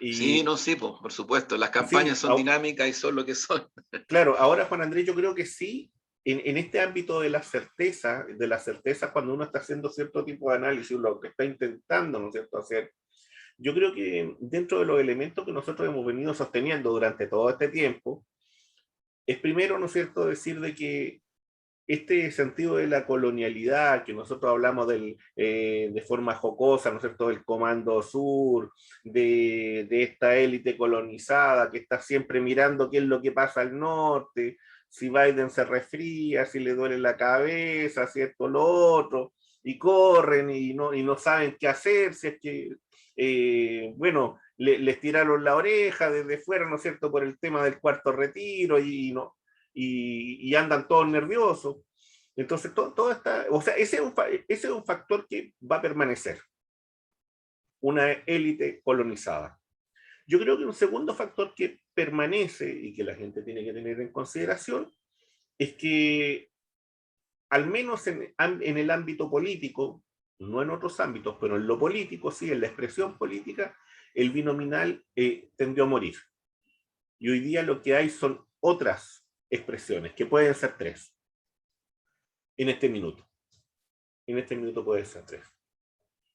Sí, Y no, sí, pues, por supuesto. Las campañas sí, son dinámicas y son lo que son. claro, ahora Juan Andrés, yo creo que sí, en este ámbito de la certeza, cuando uno está haciendo cierto tipo de análisis, lo que está intentando, ¿no es cierto?, hacer. Yo creo que dentro de los elementos que nosotros hemos venido sosteniendo durante todo este tiempo, es primero, ¿no es cierto?, decir de que este sentido de la colonialidad, que nosotros hablamos de forma jocosa, ¿no es cierto?, del Comando Sur, de esta élite colonizada que está siempre mirando qué es lo que pasa al norte, si Biden se resfría, si le duele la cabeza, si esto, lo otro, y corren y no saben qué hacer, si es que, bueno, les tiraron la oreja desde fuera, ¿no es cierto?, por el tema del cuarto retiro no, y andan todos nerviosos. Entonces, todo está, o sea, ese es un factor que va a permanecer, una élite colonizada. Yo creo que un segundo factor que permanece y que la gente tiene que tener en consideración es que, al menos en el ámbito político, no en otros ámbitos, pero en lo político, sí, en la expresión política, el binominal tendió a morir. Y hoy día lo que hay son otras expresiones, que pueden ser tres en este minuto. En este minuto puede ser tres.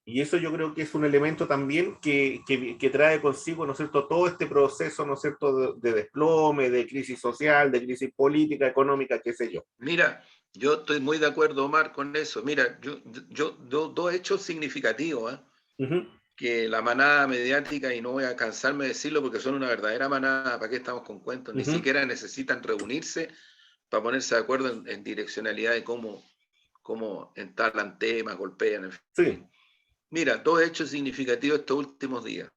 Y eso yo creo que es un elemento también que trae consigo, ¿no es cierto?, todo este proceso, ¿no es cierto?, de desplome, de crisis social, de crisis política, económica, qué sé yo. Mira, yo estoy muy de acuerdo, Omar, con eso. Mira, dos hechos significativos, ¿eh? Uh -huh. Que la manada mediática, y no voy a cansarme de decirlo porque son una verdadera manada, ¿para qué estamos con cuentos? Uh Ni -huh. siquiera necesitan reunirse para ponerse de acuerdo en direccionalidad de cómo entablan temas, golpean, en Sí, fin. Mira, dos hechos significativos estos últimos días.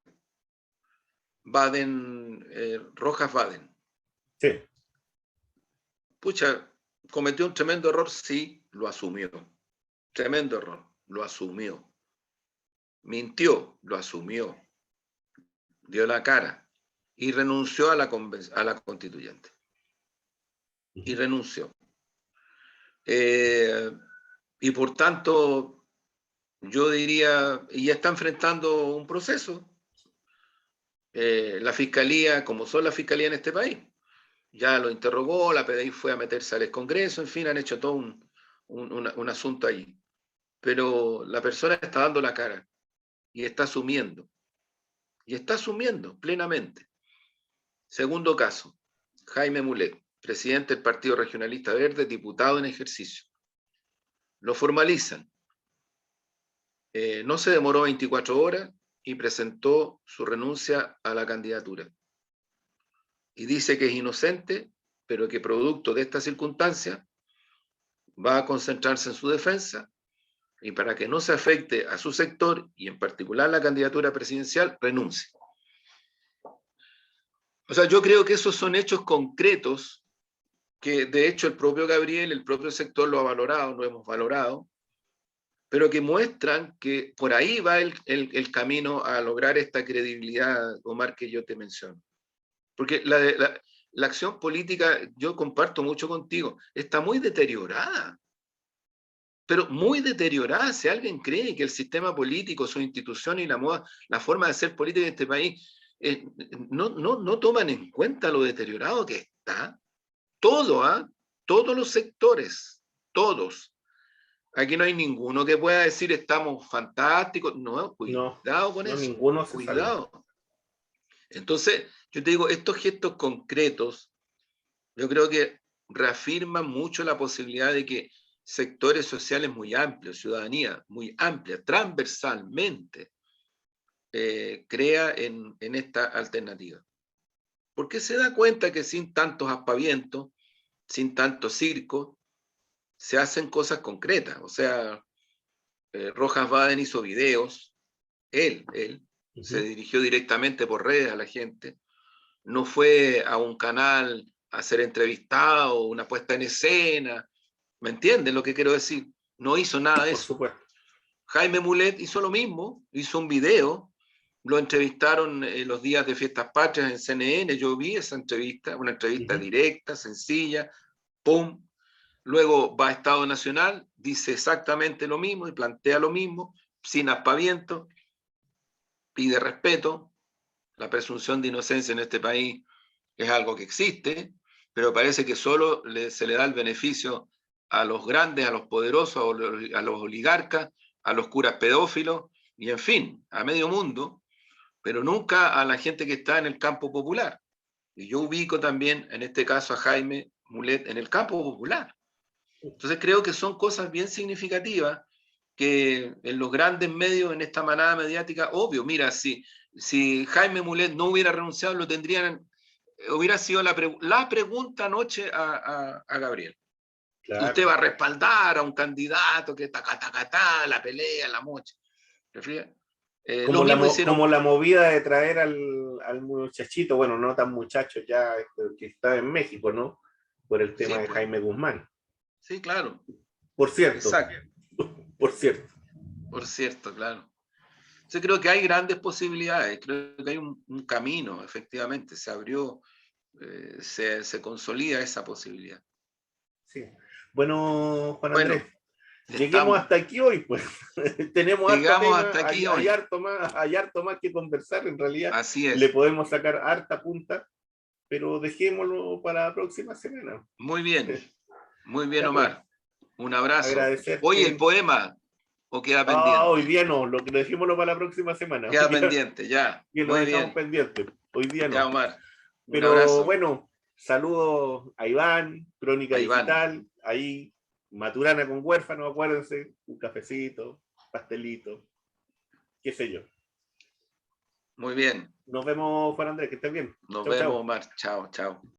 Baden, Rojas Baden. sí, Pucha, cometió un tremendo error, sí, lo asumió. Tremendo error, lo asumió. Mintió, lo asumió. Dio la cara. y renunció a la constituyente. Y renunció. Y por tanto, yo diría, y ya está enfrentando un proceso. La fiscalía, como son las fiscalías en este país, ya lo interrogó, la PDI fue a meterse al Congreso, en fin, han hecho todo un asunto ahí. Pero la persona está dando la cara y está asumiendo plenamente. Segundo caso, Jaime Mulet, presidente del Partido Regionalista Verde, diputado en ejercicio. Lo formalizan. No se demoró 24 horas y presentó su renuncia a la candidatura. Y dice que es inocente, pero que producto de esta circunstancia va a concentrarse en su defensa y para que no se afecte a su sector y en particular la candidatura presidencial, renuncie. O sea, yo creo que esos son hechos concretos que de hecho el propio Gabriel, el propio sector lo ha valorado, lo hemos valorado, pero que muestran que por ahí va el camino a lograr esta credibilidad, Omar, que yo te menciono. Porque la acción política, yo comparto mucho contigo, está muy deteriorada, pero muy deteriorada. Si alguien cree que el sistema político, sus instituciones y la forma de hacer política en este país no toman en cuenta lo deteriorado que está, todos los sectores, todos. Aquí no hay ninguno que pueda decir estamos fantásticos. No, cuidado con eso. Ninguno se cuidado. Salva. Entonces, yo te digo, estos gestos concretos, yo creo que reafirman mucho la posibilidad de que sectores sociales muy amplios, ciudadanía muy amplia, transversalmente, crea en esta alternativa. Porque se da cuenta que sin tantos aspavientos, sin tanto circo, se hacen cosas concretas. O sea, Rojas Baden hizo videos, él se dirigió directamente por redes a la gente, no fue a un canal a ser entrevistado, una puesta en escena, ¿me entienden lo que quiero decir? No hizo nada de eso. Por supuesto. Jaime Mulet hizo lo mismo, hizo un video, lo entrevistaron los días de Fiestas Patrias en CNN, yo vi esa entrevista, una entrevista directa, sencilla, pum. Luego va a Estado Nacional, dice exactamente lo mismo y plantea lo mismo, sin aspaviento, pide respeto. La presunción de inocencia en este país es algo que existe, pero parece que solo se le da el beneficio a los grandes, a los poderosos, a los oligarcas, a los curas pedófilos, y en fin, a medio mundo, pero nunca a la gente que está en el campo popular. Y yo ubico también, en este caso, a Jaime Mulet en el campo popular. Entonces creo que son cosas bien significativas que en los grandes medios, en esta manada mediática, obvio, mira, si Jaime Mulet no hubiera renunciado, hubiera sido la pregunta anoche a Gabriel. Claro. Usted va a respaldar a un candidato que la pelea, la mocha. Como la movida de traer al muchachito, bueno, no tan muchacho ya, que está en México, ¿no? Por el tema de Jaime Guzmán. Sí, claro. Por cierto. Exacto. Por cierto, claro. Yo creo que hay grandes posibilidades, creo que hay un camino, efectivamente, se abrió, se consolida esa posibilidad. Sí. Bueno, Juan Andrés, lleguemos hasta aquí hoy, pues. Tenemos harto tema, hasta aquí hay harto más que conversar, en realidad. Así es. Le podemos sacar harta punta, pero dejémoslo para la próxima semana. Muy bien, Omar. Un abrazo. Agradecerte. Oye, el poema, ¿o queda pendiente? Hoy día no, dejémoslo para la próxima semana. Queda pendiente, ya. Y lo dejamos pendiente. Hoy día no. Ya, Omar. Pero abrazo. Bueno, saludos a Iván, Crónica Digital, ahí, Maturana con Huérfano, acuérdense, un cafecito, pastelito, qué sé yo. Muy bien. Nos vemos, Juan Andrés, que estés bien. Nos vemos, Omar. Chao, chao.